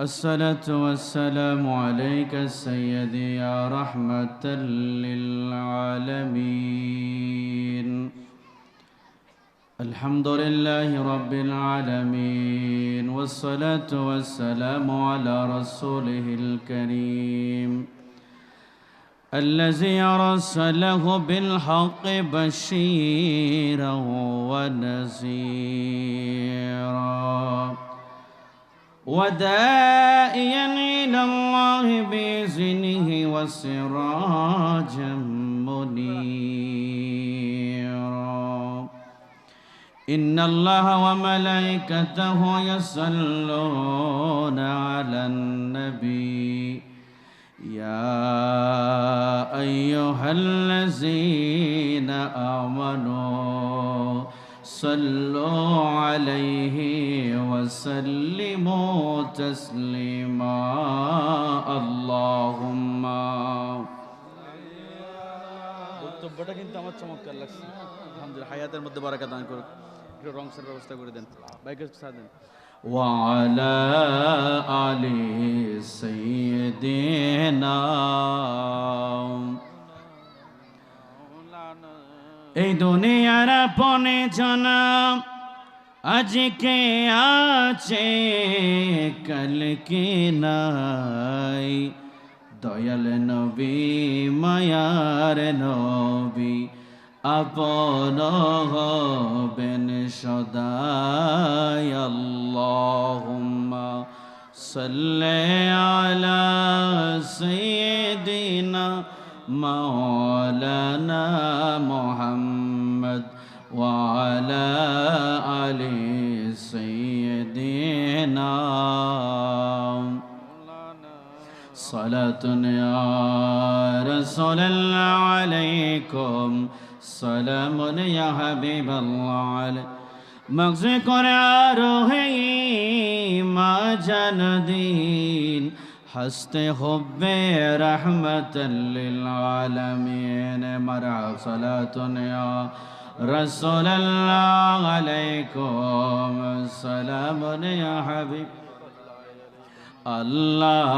الصلاة والسلام عليك سيدي يا رحمة للعالمين. الحمد لله رب العالمين، والصلاة والسلام على رسوله الكريم الذي أرسله بالحق بشيرا ونذيرا وداعيا إلى الله بإذنه وسراجا منيرا. إن الله وملائكته يصلون على النبي يا أيها الذين آمنوا صلوا عليه وسلموا تسليما. اللهم বক্তব্যটা কিন্তু আমার চমৎকার লাগছে। আলহামদুলিল্লাহ, হায়াতের মধ্যে বারাকা দান করুন। একটু রং সের ব্যবস্থা করে দেন, বাইকের সাথে দেন। وعلى آل سيدنا এই দুনিয়ার পনে জানা আজকে আছে কালকে নাই। দয়াল নবী মায়ার নবী আপন হবেন সদাই। আল্লাহুম্মা সাল্লি আলা সাইয়্যিদিনা মাওলানা মুহাম্মদ ওয়া আলা আলি সাইয়্যিদিনা। সালাতুন ইয়া রাসূলুল্লাহ আলাইকুম সালামুন ইয়া হাবিবাল্লাহ। মগজে করে আরোহে মা জানদিন হস্তে হুব্বে রহমতাল লিল আলামিন। মারহাবা সালাতুন ইয়া রাসূলুল্লাহ আলাইকুম সালামুন ইয়া হাবিব। আল্লাহ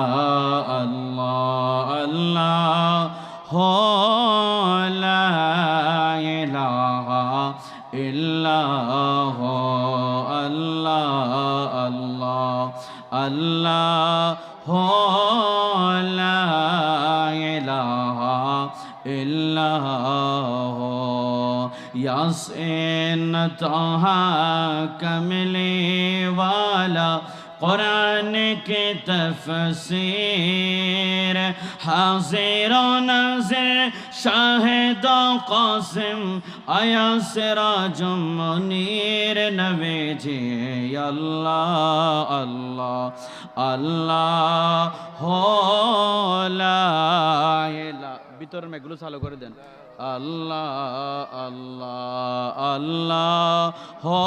আল্লাহ আল্লাহ হো লা ইলাহা ইল্লাল্লাহ। আল্লাহ আল্লাহ আল্লাহ হো লা ইলাহা ইল্লাল্লাহ। ইয়াসিন তাহা কমলি ওয়ালা कुरान के तफसीर हाजिर नाज़िर शाहिद कासिम आया सिराज मुनीर नबीजी। अल्लाह अल्लाह अल्लाह हो ला इलाहा। ভিতর মেগুলো চালু করে দেন। আল্লাহ আল্লাহ আল্লাহ হো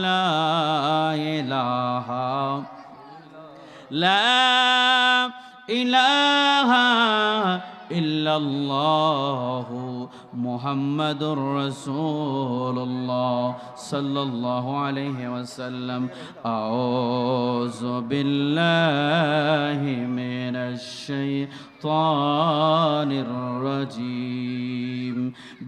লা ইলাহা লা ইলাহা ইল্লাল্লাহ মুহাম্মাদুর রাসূলুল্লাহ সাল্লাল্লাহু আলাইহি ওয়াসাল্লাম। আউযু বিল্লাহি মিনাশ শাইতানির রাজীম।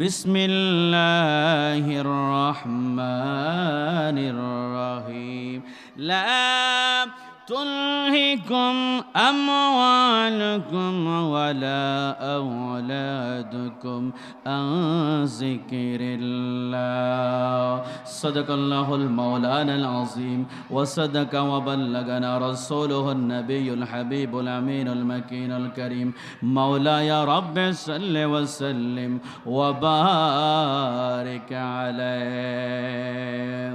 বিসমিল্লাহির রহমানির রহিম। লা تلهكم أموالكم ولا أولادكم عن ذكر الله. صدق الله المولانا العظيم وصدق وبلغنا رسوله النبي الحبيب الأمين المكين الكريم. مولاي رب صل وسلم وبارك عليه.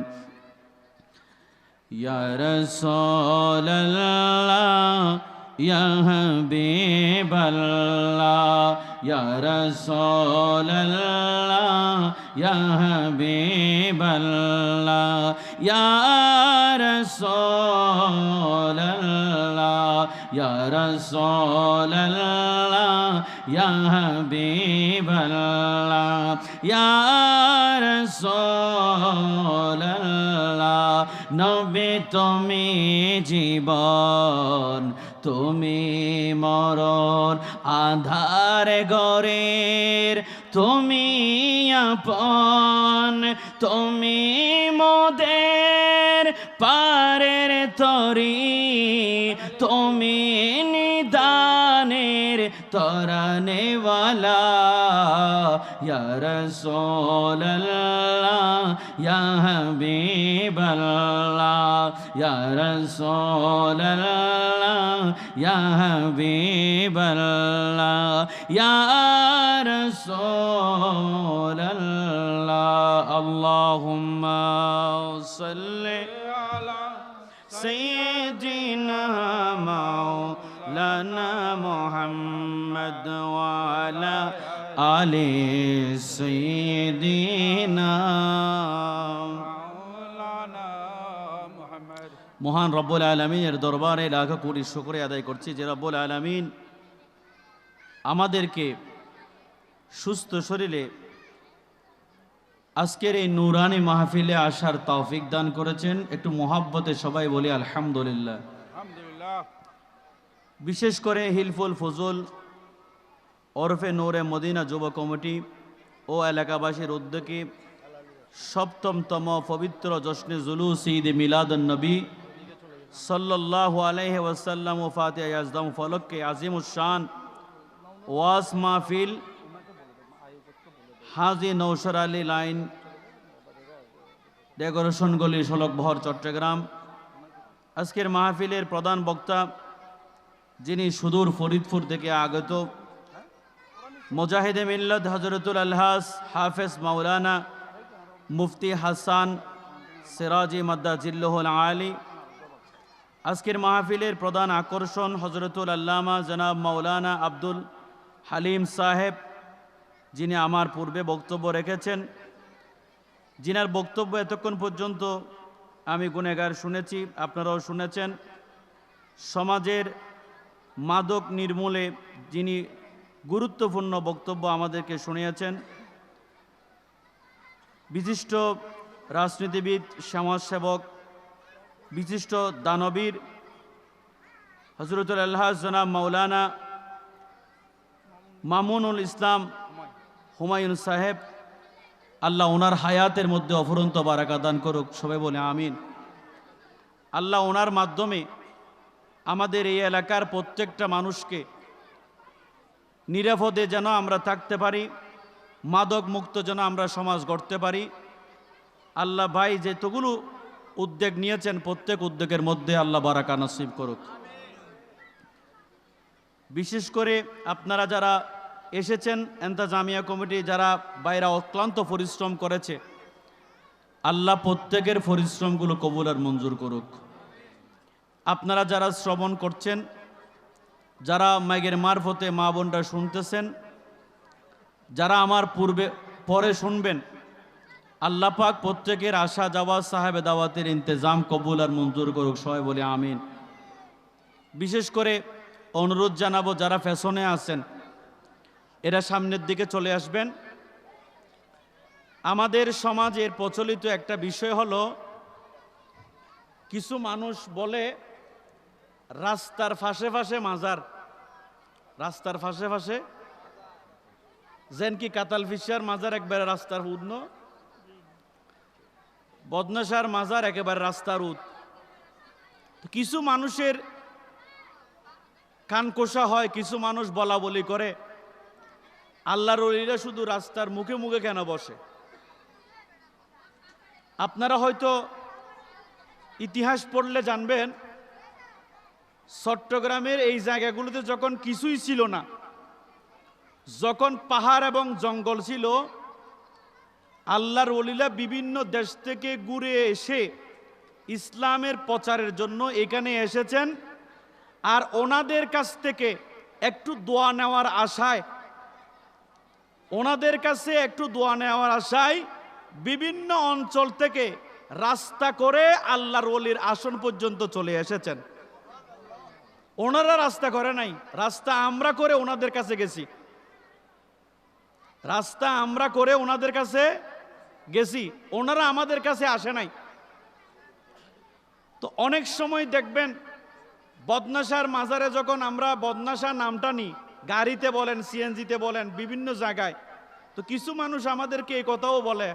يا رسول الله يا حبيب الله يا رسول الله يا حبيب الله يا رسول الله يا رسول الله يا حبيب الله يا رسول الله নবী তুমি জীবন, তুমি মরণ, আধার গরের তুমি আপন, তুমি মোদের পারের তরি, তুমি নিদানের তরানেওয়ালা, ইয়া রাসূলুল্লাহ ইয়া হাবিবাল্লাহ, ইয়া রাসূলুল্লাহ ইয়া হাবিবাল্লাহ, ইয়া রাসূলুল্লাহ। আল্লাহুম্মা সাল্লি আলা সাইয়্যিদিনা মাওলানা মুহাম্মদ ওয়া আলা আলি সাইয়্যিদিনা মাওলানা মুহাম্মদ। মহান রব্বুল আলামিনের দরবারে লাখ কোটি শুকরিয়া আদায় করছি যে রব্বুল আলামিন আমাদেরকে সুস্থ শরীরে আজকের এই নুরানি মাহফিলে আসার তৌফিক দান করেছেন। একটু মোহাব্বতে সবাই বলি আলহামদুলিল্লাহ। বিশেষ করে হিলফুল ফজল ওরফে নূরে মদিনা যুব কমিটি ও এলাকাবাসীর উদ্যোগে ৭ম পবিত্র জশ্নে জুলুস ঈদ মিলাদুন নবী সাল্লাল্লাহু আলাইহি ওয়াসাল্লাম ও ফাতিহা ইয়াজদাম ফলককে আজিমুশ শান ওয়াজ মাহফিল হাজী নৌশর আলী লাইন ডেকোরেশন গলি শোলকবহর চট্টগ্রাম। আজকের মাহফিলের প্রধান বক্তা যিনি সুদূর ফরিদপুর থেকে আগত মুজাহিদে মিল্লাত হযরতুল আলহাস হাফেজ মাওলানা মুফতি হাসান সিরাজি মাদ্দাজিল্লাহুল আলী। আজকের মাহফিলের প্রধান আকর্ষণ হযরতুল আল্লামা জনাব মাওলানা আব্দুল হালিম সাহেব, যিনি আমার পূর্বে বক্তব্য রেখেছেন, যিনার বক্তব্য এতক্ষণ পর্যন্ত আমি গুনেগার শুনেছি, আপনারাও শুনেছেন। সমাজের মাদক নির্মূলে যিনি গুরুত্বপূর্ণ বক্তব্য আমাদেরকে শুনিয়েছেন। বিশিষ্ট রাজনীতিবিদ, সমাজসেবক, বিশিষ্ট দানবীর হযরতুল আলহাজ জনাব মাওলানা মামুনুল ইসলাম হুমায়ুন সাহেব, আল্লাহ ওনার হায়াতের মধ্যে অফুরন্ত বারাকা দান করুক, সবাই বলে আমিন। আল্লাহ ওনার মাধ্যমে আমাদের এই এলাকার প্রত্যেকটা মানুষকে নিরাপদে যেন আমরা থাকতে পারি, মাদক মুক্ত যেন আমরা সমাজ গড়তে পারি। আল্লাহ ভাই যেতগুলো উদ্যোগ নিয়েছেন প্রত্যেক উদ্যোগের মধ্যে আল্লাহ বারাকা নসিব করুক। বিশেষ করে আপনারা যারা এসেছেন এন্তাজামিয়া কমিটি, যারা বাইরা অক্লান্ত পরিশ্রম করেছে, আল্লাহ প্রত্যেকের পরিশ্রমগুলো কবুল আর মঞ্জুর করুক। আপনারা যারা শ্রবণ করছেন, যারা মাইকের মারফতে মা বোনরা শুনতেছেন, যারা আমার পরে শুনবেন, আল্লাহ পাক প্রত্যেকের আসা যাওয়া সাহেবে দাওয়াতের ইন্তজাম কবুল আর মঞ্জুর করুক, সবাই বলে আমিন। বিশেষ করে অনুরোধ জানাবো যারা ফ্যাশনে আছেন এরা সামনের দিকে চলে আসবেন। আমাদের সমাজের প্রচলিত একটা বিষয় হলো, কিছু মানুষ বলে রাস্তার ফাঁসে ফাঁসে মাজার, রাস্তার ফাঁসে ফাঁসে যেন কি কাতাল ফিসার মাজার একবারে রাস্তার উদ্ন, বদনাশার মাজার একেবারে রাস্তার উদ। কিছু মানুষের কান কোষা হয়, কিছু মানুষ বলা বলি করে আল্লাহর ওলিরা শুধু রাস্তার মুখে মুখে কেন বসে। আপনারা হয়তো ইতিহাস পড়লে জানবেন, চট্টগ্রামের এই জায়গাগুলোতে যখন কিছুই ছিল না, যখন পাহাড় এবং জঙ্গল ছিল, আল্লাহর ওলিরা বিভিন্ন দেশ থেকে ঘুরে এসে ইসলামের প্রচারের জন্য এখানে এসেছেন। আর ওনাদের কাছ থেকে একটু দোয়া নেওয়ার আশায়, ওনাদের কাছে একটু দোয়া নেওয়ার আশায় বিভিন্ন অঞ্চল থেকে রাস্তা করে আল্লাহর ওলির আসন পর্যন্ত চলে এসেছেন। ওনারা রাস্তা করে নাই, রাস্তা আমরা করে ওনাদের কাছে গেছি, রাস্তা আমরা করে ওনাদের কাছে গেছি, ওনারা আমাদের কাছে আসে নাই। তো অনেক সময় দেখবেন বদনাশার মাজারে যখন আমরা বদনাশার নামটা নিই, গাড়িতে বলেন, সিএনজিতে বলেন, বিভিন্ন জায়গায়, তো কিছু মানুষ আমাদেরকে এই কথাও বলে,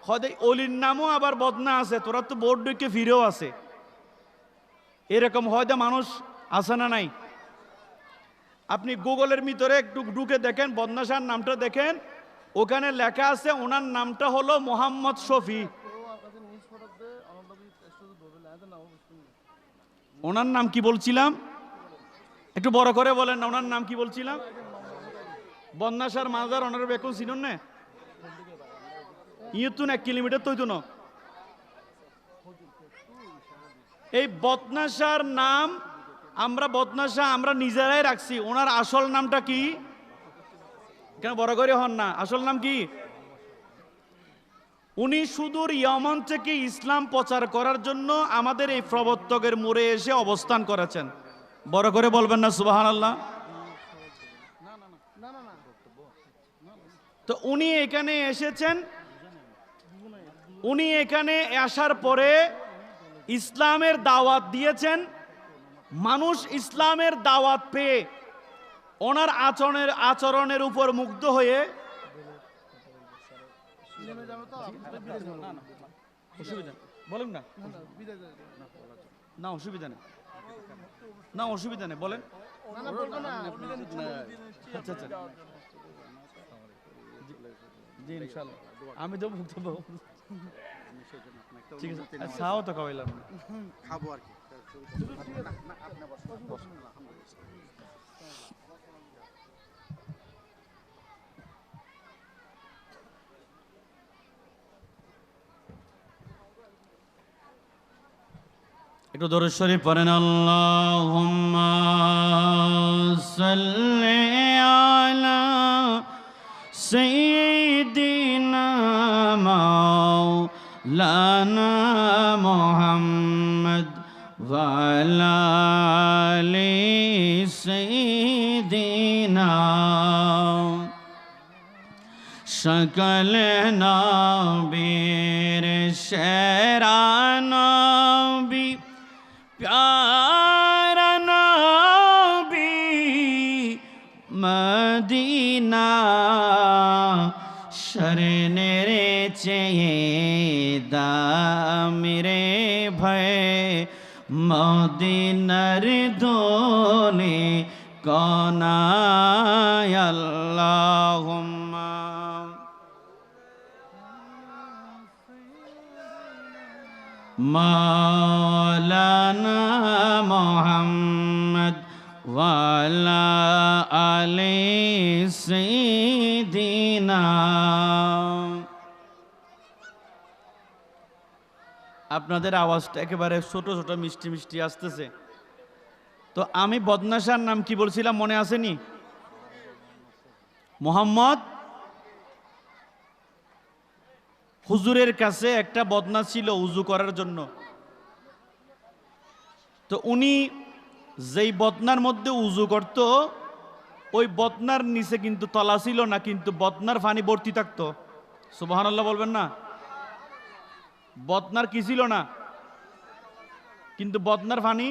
হয়তো অলির নামও আবার বদনা আছে, তোরা তো বোর্ড ডুকে ফিরেও আছে। এরকম হয়তো মানুষ আছে না নাই? আপনি গুগলের ভিতরে একটু ঢুকে দেখেন, বদনাশার নামটা দেখেন, ওখানে লেখা আছে ওনার নামটা হলো মোহাম্মদ শফি। ওনার নাম কি বলছিলাম? একটু বড় করে বলেন না, ওনার নাম কি বলছিলাম? বদনাশার মাজার ওনার বেকুন চিনুন না? ইয়তুন 1 কিলোমিটার তৈত না। এই বদনাশার নাম আমরা নিজেরাই রাখছি। ওনার আসল নামটা কি? কেন বড় করে হন না? আসল নাম কি? উনি সুদূর ইয়মন থেকে ইসলাম প্রচার করার জন্য আমাদের এই প্রবর্তকের মোড়ে এসে অবস্থান করেছেন। বড় করে বলবেন না সুবহানাল্লাহ? তো উনি এখানে এসেছেন, উনি এখানে আসার পরে ইসলামের দাওয়াত দিয়েছেন। মানুষ ইসলামের দাওয়াত পেয়ে ওনার আচরণের উপর মুগ্ধ হয়ে, বলেন না, না অসুবিধা নেই, না অসুবিধা নেই, বলেন। আচ্ছা আচ্ছা, জি ইনশাআল্লাহ আমি তো বক্তব্য ঠিক আছে, চাও তো খাওয়াইলাম, খাবো আর কি। একটু দরুদ শরীফ পড়েন। আল্লাহুম্মা সাল্লি আলা সাইয়্যিদিনা মাওলানা মুহাম্মদ ওয়া আলা আলি সাইয়্যিদিনা। সকল নবীর সেরা নবী, প্যারা নবী মদিনা, শরণের চেয়ে দামিরে ভয় মদিনার দোলে কোনায়। আল্লাহুম্মা মাওলানা মুহাম্মদ ওয়া আলা আলি সাইয়্যিদিনা। আপনাদের আওয়াজটা একেবারে ছোট ছোট মিষ্টি মিষ্টি আসতেছে। তো আমি বদনাশার নাম কি বলছিলাম মনে আসেনি? মোহাম্মদ। হুজুরের কাছে একটা বদনা ছিল উজু করার জন্য। তো উনি যেই বদনার মধ্যে উজু করত, ওই বদনার নিচে কিন্তু তলা ছিল না, কিন্তু বদনার পানি ভর্তি থাকতো। সুবহানাল্লাহ বলবেন না? বদনার কি ছিল না, কিন্তু বদনার পানি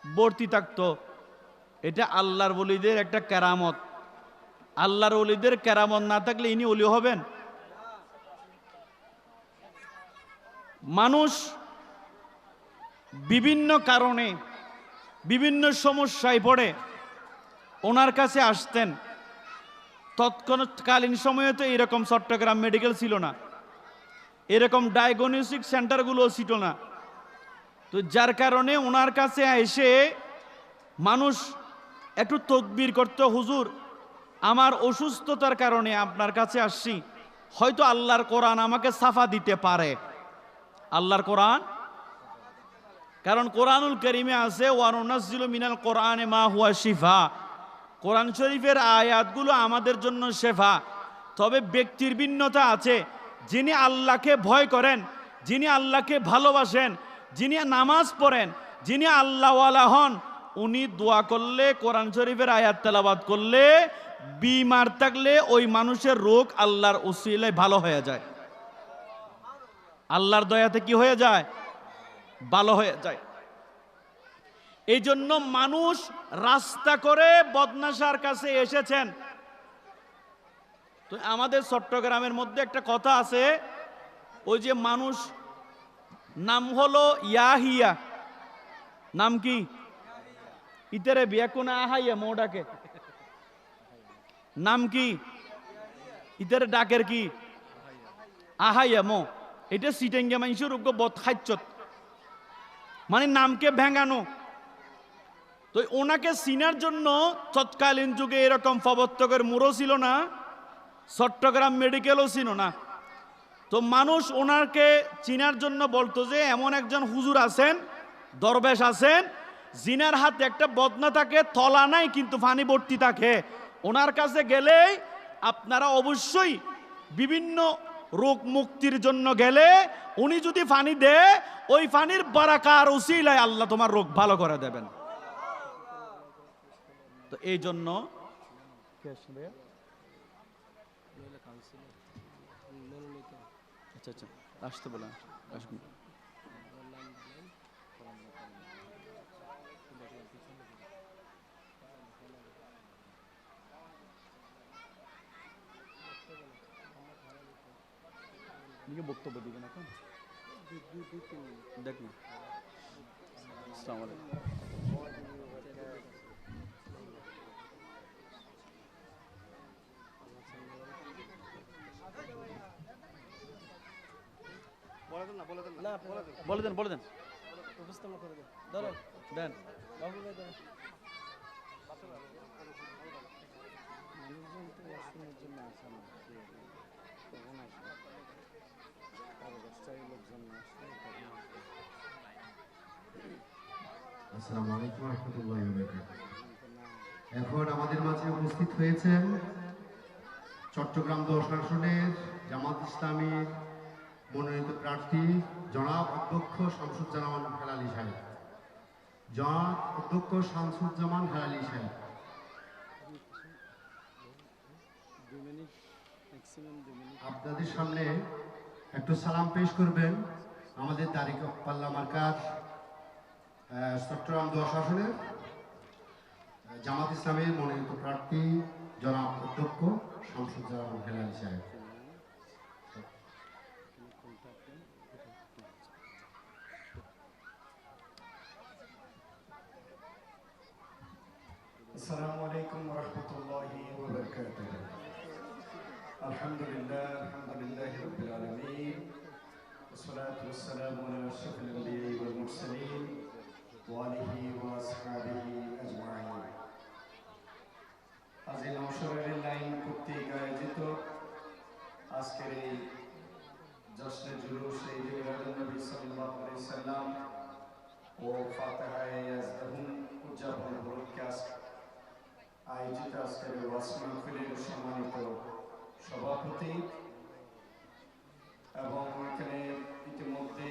ভর্তি থাকতো। এটা আল্লাহর ওলিদের একটা কেরামত। আল্লাহর ওলিদের কেরামত না থাকলে ইনি ওলি হবেন? মানুষ বিভিন্ন কারণে বিভিন্ন সমস্যায় পড়ে ওনার কাছে আসতেন। তৎকালীন সময়ে তো এরকম চট্টগ্রাম মেডিকেল ছিল না, এরকম ডায়াগনস্টিক সেন্টারগুলো ছিল না। তো যার কারণে ওনার কাছে এসে মানুষ একটু তকবির করত, হুজুর আমার অসুস্থতার কারণে আপনার কাছে আসছি, হয়তো আল্লাহর কোরআন আমাকে সাফা দিতে পারে। আল্লাহর কোরআন, কারণ কোরআনুল কারীমে আছে ওয়ানুনাজ্জিলু মিনাল কোরআনে মা হুয়া শিফা। কোরআন শরীফের আয়াতগুলো আমাদের জন্য শেফা। তবে ব্যক্তির ভিন্নতা আছে। যিনি আল্লাহকে ভয় করেন, যিনি আল্লাহকে ভালোবাসেন, যিনি নামাজ পড়েন, যিনি আল্লাহওয়ালা হন, উনি দোয়া করলে, কোরআন শরীফের আয়াত তেলাওয়াত করলে, বিমার থাকলে ওই মানুষের রোগ আল্লাহর উসিলায় ভালো হয়ে যায়। আল্লাহর দয়াতে কি হয়ে যায়? ভালো হয়ে যায়। এই জন্য মানুষ রাস্তা করে বদনাশার কাছে এসেছেন। তো আমাদের চট্টগ্রামের মধ্যে একটা কথা আছে, ওই যে মানুষ নাম হলো ইয়াহিয়া, নাম কি? ইতারে বিয়া কোন আহাইয়া মোডাকে নাম কি? ইতারে ডাকের কি? আহাইয়া মো। এটা সিটেঙ্গে মানুষের উগ্র বদ খাচ্ছত, মানে নামকে ভেঙানো। তো ওনাকে চিনার জন্য তৎকালীন যুগে এরকম প্রবর্তকের মুড়ো ছিল না, চট্টগ্রাম মেডিকেলও ছিল না। তো মানুষ ওনাকে চিনার জন্য বলতো যে এমন একজন হুজুর আছেন, দরবেশ আছেন, জিনার হাতে একটা বদনা থাকে, তলা নাই কিন্তু পানি ভর্তি থাকে। ওনার কাছে গেলেই আপনারা অবশ্যই বিভিন্ন রোগ মুক্তির জন্য গেলে উনি যদি পানি দেয়, ওই পানির বারাকার উসিলায় আল্লাহ তোমার রোগ ভালো করে দেবেন। তো এই জন্য আচ্ছা আচ্ছা আসতে বলেন, আসুন। বক্তব্য দিবেন এখন, দেখুন। আসসালামু আলাইকুম। বলে দেন, বলে দেন, উপস্থাপন করে দেন, ধরো দেন। আসসালামু আলাইকুম ওয়া রাহমাতুল্লাহি ওয়া বারাকাতুহু। এখন আমাদের মাঝে উপস্থিত হয়েছেন চট্টগ্রাম 10 আসনের জামাত ইসলামীর মনোনীত প্রার্থী জনাব অধ্যক্ষ শামসুজ্জামান হেলালী সাহেব। জনাব অধ্যক্ষ শামসুজ্জামান হেলালী সাহেব, আপনাদের সামনে একটু সালাম পেশ করবেন। আমাদের তারিক পাল্লা মার্কাজ চট্টগ্রাম 10 আসনের জামাত ইসলামের মনোনীত প্রার্থী জনাব অধ্যক্ষ শামসুজ্জামান হেলালী সাহেব। السلام عليكم ورحمة الله وبركاته. الحمد لله رب العالمين، والصلاة والسلام على أشرف الأنبياء والمرسلين وآله وأصحابه أجمعين. আজি নওশরের লাইন কর্তৃক আয়োজিত আজকের এই জশ্নে জুলুস ঈদ নবী সাল্লাল্লাহু আলাইহি সাল্লাম ও ফাতিহায়ে ইয়াজদাহুম উদযাপন উপলক্ষে আয়োজিত আজকের ওয়াজ মাহফিলের সম্মানিত সভাপতি এবং এখানে ইতিমধ্যে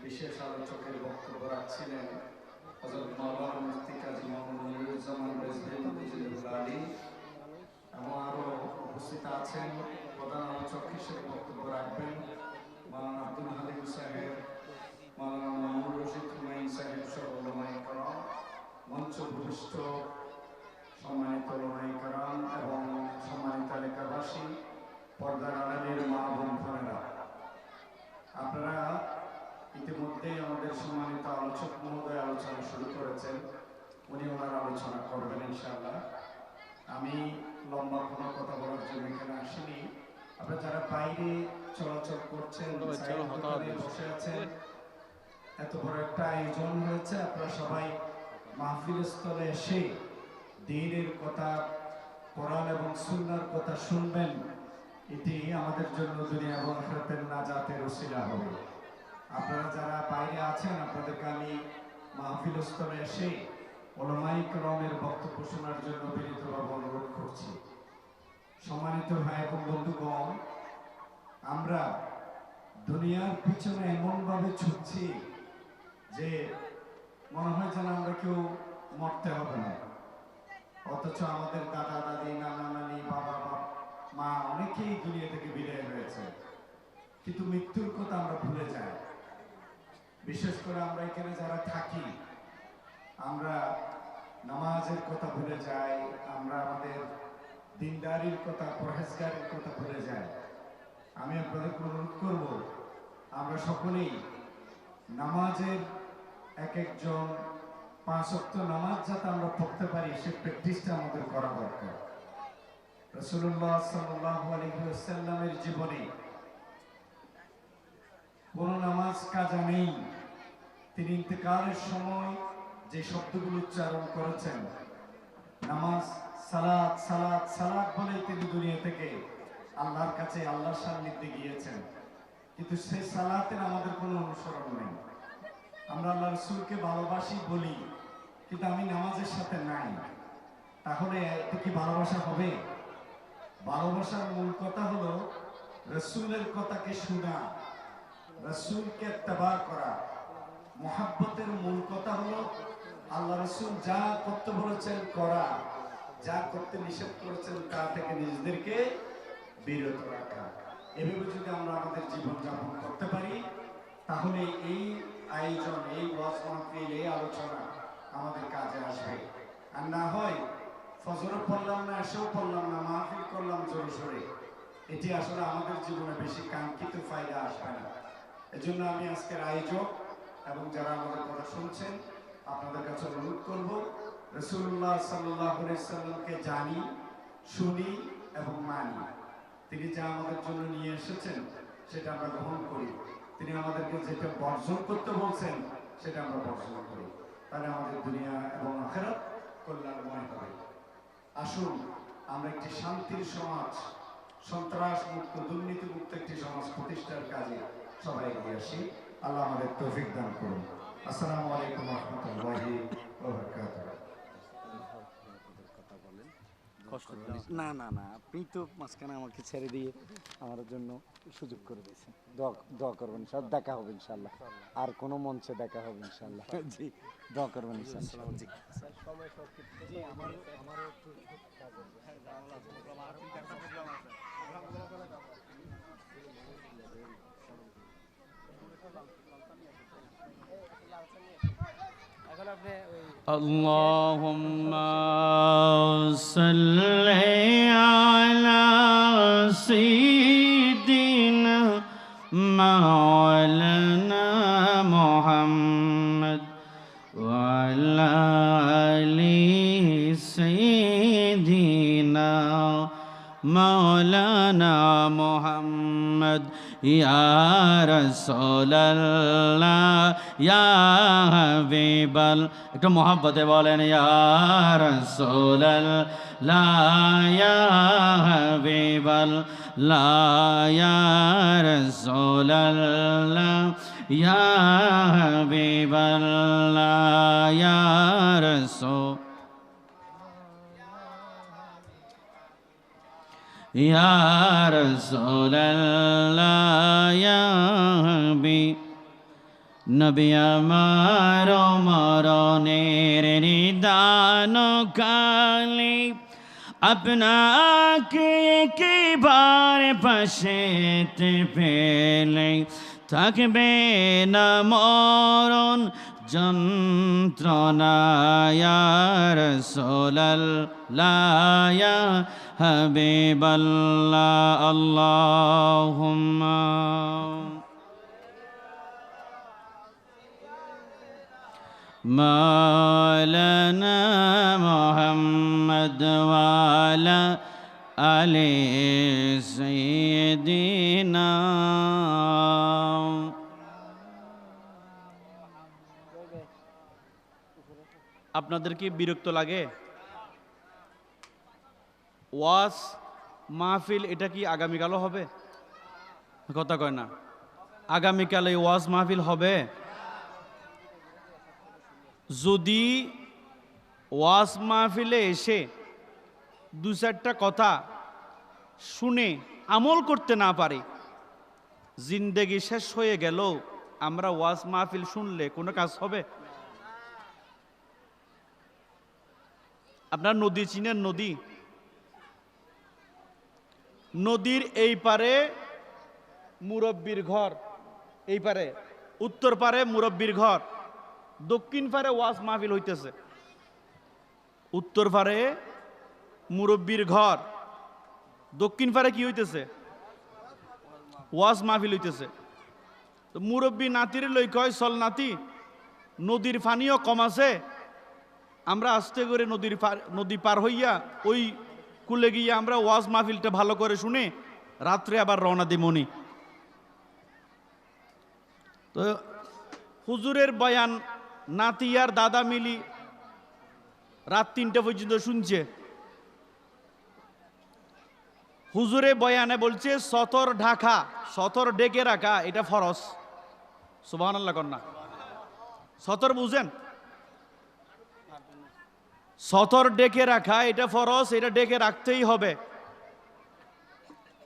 বিশেষ আলোচকের বক্তব্য রাখছিলেন হযরত মাওলানা মুফতি কাজী মোহাম্মদ মনিরুজ্জামান রেজভী আলী, এবং আরও উপস্থিত আছেন প্রধান আলোচক হিসেবে বক্তব্য রাখবেন মাওলানা আব্দুল হালিম সাহেব, মাওলানা মামুনুর রশিদ হুমায়ুন সাহেব সহ উলামায়ে কেরাম, মঞ্চ ভূমিষ্ঠ সম্মানিত উলামায়ে কেরাম এবং সম্মানিত এলাকাবাসী, পর্দার আড়ালের মা বোন বোনেরা, আপনারা ইতিমধ্যে আমাদের সম্মানিত আলোচক মহোদয় আলোচনা শুরু করেছেন। উনি ওনার আলোচনা করবেন ইনশাআল্লাহ। আমি লম্বা কোনো কথা বলার জন্য এখানে আসিনি। আপনারা যারা বাইরে চলাচল করছেন, বসে আছেন, এত বড় একটা আয়োজন হয়েছে, আপনারা সবাই মাহফিল স্থলে এসে দ্বীনের কথা, কোরআন এবং সুন্নাহর কথা শুনবেন। এটি আমাদের জন্য দুনিয়া এবং আখিরাতের নাজাতের ওসিলা হবে। আপনারা যারা বাইরে আছেন, আপনাদেরকে আমি মাহফিল স্থলে এসে উলামায়ে কেরামের বক্তব্য শোনার জন্য বিনীতভাবে অনুরোধ করছি। সম্মানিত ভাই এবং বন্ধুগণ, আমরা দুনিয়ার পিছনে এমনভাবে ছুটছি যে মনে হয় যেন আমরা কেউ মরতে হবে না, অথচ আমাদের দাদা দাদি, নানা নানি, বাবা মা অনেকেই দুনিয়া থেকে বিদায় হয়েছে, কিন্তু মৃত্যুর কথা আমরা ভুলে যাই। বিশেষ করে আমরা এখানে যারা থাকি, আমরা নামাজের কথা ভুলে যাই, আমরা আমাদের দিনদারির কথা, পরহেজগারির কথা ভুলে যাই। আমি আপনাদের অনুরোধ করব, আমরা সকলেই নামাজের এক একজন 5 ওয়াক্ত নামাজ যাতে আমরা পড়তে পারি, সে প্র্যাকটিসটা আমাদের করা দরকার। রাসূলুল্লাহ সাল্লাল্লাহু আলাইহি ওয়াসাল্লামের জীবনে কোনো নামাজ কাজা নেই। তিনি ইন্তেকালের সময় যে শব্দগুলো উচ্চারণ করেছেন, নামাজ, সালাত সালাত সালাত বলে তিনি দুনিয়া থেকে আল্লাহর কাছে, আল্লাহর সান্নিধ্যে গিয়েছেন। কিন্তু সেই সালাতের আমাদের কোনো অনুসরণ নেই। আমরা আল্লাহ রাসূলকে ভালোবাসি বলি, কিন্তু আমি নামাজের সাথে নাই। তাহলে এটা কি ভালোবাসা হবে? ভালোবাসার মূল কথা হলো রাসূলের কথাকে শোনা, রাসূলকে ইত্তেবা করা। মুহাব্বতের মূল কথা হলো আল্লাহ রাসূল যা করতে বলেছেন করা, যা করতে নিষেধ করেছেন তা থেকে নিজেদেরকে বিরত রাখা। এভাবে যদি আমরা আমাদের জীবন যাপন করতে পারি, তাহলে এই আয়োজন, এই ওয়াজ মাহফিল, এই আলোচনা আমাদের কাজে আসবে। আর না হয় ফজর পড়লাম না, এসেও পড়লাম না, মাহফিল করলাম জোরে সোরে, এটি আসলে আমাদের জীবনে বেশি কাঙ্ক্ষিত ফায়দা আসবে না। এজন্য আমি আজকের আয়োজক এবং যারা আমাদের কথা শুনছেন, আপনাদের কাছে অনুরোধ করব, রাসূলুল্লাহ সাল্লাল্লাহু আলাইহি সাল্লামকে জানি, শুনি এবং মানি। তিনি যা আমাদের জন্য নিয়ে এসেছেন সেটা আমরা গ্রহণ করি। তিনি আমাদেরকে যেটা বর্জন করতে বলছেন সেটা আমরা বর্জন করি। তাহলে আমাদের দুনিয়া এবং আখিরাত কল্যাণময় হবে। আসুন আমরা একটি শান্তির সমাজ, সন্ত্রাস মুক্ত, দুর্নীতি মুক্ত একটি সমাজ প্রতিষ্ঠার কাজে সবাই এগিয়ে আসি। আল্লাহ আমাদের তৌফিক দান করুন। আসসালামু আলাইকুম ওয়া রাহমাতুল্লাহি ওয়া বারাকাতুহু। না না না, আপনি তো মাঝখানে আমাকে ছেড়ে দিয়ে আমার জন্য সুযোগ করে দিয়েছেন। দোয়া করবেন, সব দেখা হবে ইনশাল্লাহ। আর কোনো মঞ্চে দেখা হবে ইনশাল্লাহ। জি, দোয়া করবেন ইনশাল্লাহ। জি اللهم صل على سيدنا مولانا محمد وعلى آل سيدنا مولانا محمد या रसूल अल्लाह या हबीब अल्लाह। एक मोहब्बते बोलें या रसूल अल्लाह या हबीब अल्लाह या रसूल अल्लाह या हबीब अल्लाह या रसूल या रसूल अल्लाह या हबीब। नबी আমারো মরণের নিদান কালে আপনাকে একবার পাশেতে পেলে থাকবে না মরণ যন্ত্রণা। ইয়া রাসূলুল্লাহ ইয়া হাবিবাল্লাহ। আল্লাহুম্মা মাওলানা মুহাম্মদ ওয়া আলা আলি সাইয়্যিদিনা। আপনাদের কি বিরক্ত লাগে? ওয়াজ মাহফিল এটা কি আগামীকালও হবে? কথা কয় না। আগামীকাল এই ওয়াজ মাহফিল হবে। যদি ওয়াজ মাহফিলে এসে দু চারটা কথা শুনে আমল করতে না পারে, জিন্দেগি শেষ হয়ে গেল, আমরা ওয়াজ মাহফিল শুনলে কোনো কাজ হবে? আপনার নদী চিনেন? নদী, নদীর এই পারে মুরব্বির ঘর, এই পারে উত্তর পারে মুরব্বির ঘর, দক্ষিণ পারে ওয়াজ মাহফিল হইতেছে। উত্তর পারে মুরব্বির ঘর, দক্ষিণ পারে কি হইতেছে? ওয়াজ মাহফিল হইতেছে। তো মুরব্বী নাতির লই কয়, চল নাতি, নদীর পানিও কম আছে, আমরা আস্তে করে নদী পার হইয়া ওই কুলে গিয়ে আমরা ওয়াজ মাহফিলটা ভালো করে শুনে রাত্রে আবার রওনা দিমনি। তো হুজুরের বয়ান নাতি আর দাদা মিলি রাত 3টা পর্যন্ত শুনছে। হুজুরে বয়ানে বলছে সতর ঢাকা, সতর ডেকে রাখা এটা ফরজ। সুবহানাল্লাহ কন্যা, সতর বুঝেন? সতর ডেকে রাখা এটা ফরজ, এটা ডেকে রাখতেই হবে।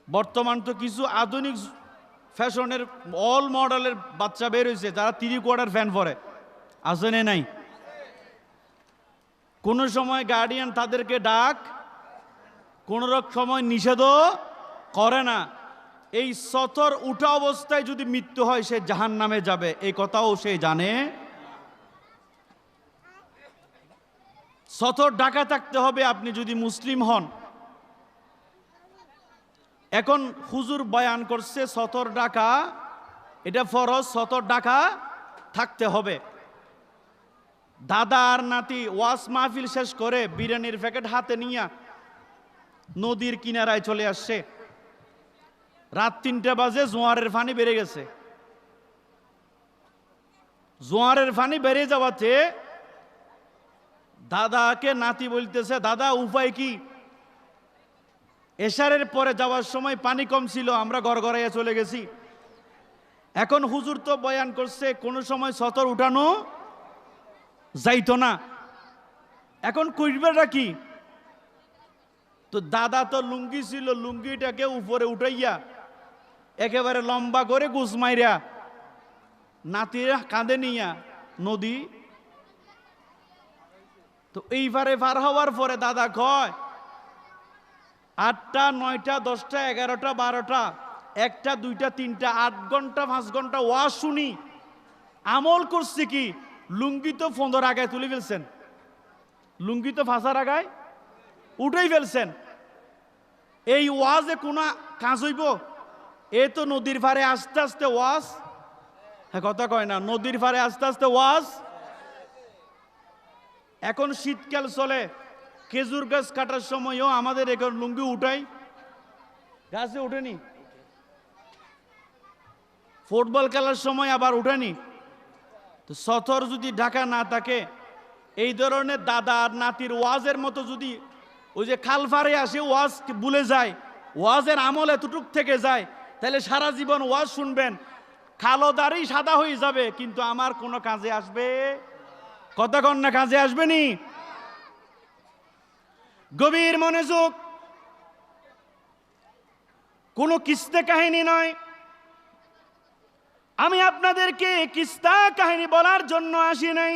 বর্তমান তো কিছু আধুনিক ফ্যাশনের অল মডেলের বাচ্চা বের হয়েছে যারা 3/4 ফ্যান পরে, আছে না নাই? কোন সময় গার্ডিয়ান তাদেরকে ডাক, কোন সময় নিষেধও করে না। এই সতর উঠা অবস্থায় যদি মৃত্যু হয় সে জাহান্নামে যাবে, এই কথাও সে জানে। সতর ঢাকা থাকতে হবে আপনি যদি মুসলিম হন। এখন হুজুর বয়ান করছে সতর ঢাকা এটা ফরজ, সতর ঢাকা থাকতে হবে। দাদা আর নাতি ওয়াজ মাহফিল শেষ করে বিরিয়ানির প্যাকেট হাতে নিয়ে নদীর কিনারায় চলে আসছে। রাত 3টা বাজে, জোয়ারের পানি বেড়ে গেছে। জোয়ারের পানি বেড়ে যাওয়াতে দাদাকে নাতি বলতেছে, দাদা উপায় কি? এশারের পরে যাওয়ার সময় পানি কম ছিল, আমরা গড়গড়াইয়া চলে গেছি। এখন হুজুর তো বয়ান করছে কোনো সময় সতর উঠানো যাইতো না, এখন কইবাটা কি? তো দাদা তো লুঙ্গি ছিল, লুঙ্গিটাকে উপরে উঠাইয়া একেবারে লম্বা করে গুছ মাইরা নাতিরা কাঁধে নিয়া নদী। তো এইবারে পার হওয়ার পরে দাদা কয় 8টা 9টা 10টা 11টা 12টা 1টা 2টা 3টা 8 ঘন্টা 5 ঘন্টা ওয়াজ শুনি, আমল করছি কি? লুঙ্গি তো ফন্দর আগায় তুলে ফেলছেন, লুঙ্গি তো ফাঁসার আগায় উঠেই ফেলছেন। এই ওয়াজে কোন কাজ হইব? এ তো নদীর পারে আস্তে আস্তে ওয়াজ, হ্যাঁ কথা কয় না, নদীর পারে আস্তে আস্তে ওয়াজ। এখন শীতকাল চলে, খেজুর গাছ কাটার সময়ও আমাদের এখন লুঙ্গি উঠাই, গাছে উঠেনি। ফুটবল খেলার সময় আবার উঠেনি। তো সতর যদি ঢাকা না থাকে, এই ধরনের দাদা আর নাতির ওয়াজের মতো যদি ওই যে খাল ফারে আসে ওয়াজ ভুলে যায়, ওয়াজের আমল এতটুক থেকে যায়, তাহলে সারা জীবন ওয়াজ শুনবেন, কালো দাড়ি সাদা হয়ে যাবে, কিন্তু আমার কোনো কাজে আসবে? কতক্ষণ না কাজে আসবে নি? গভীর মনোযোগ, কোনো কিস্তে কাহিনী নয়। আমি আপনাদেরকে কিস্তা কাহিনী বলার জন্য আসি নাই।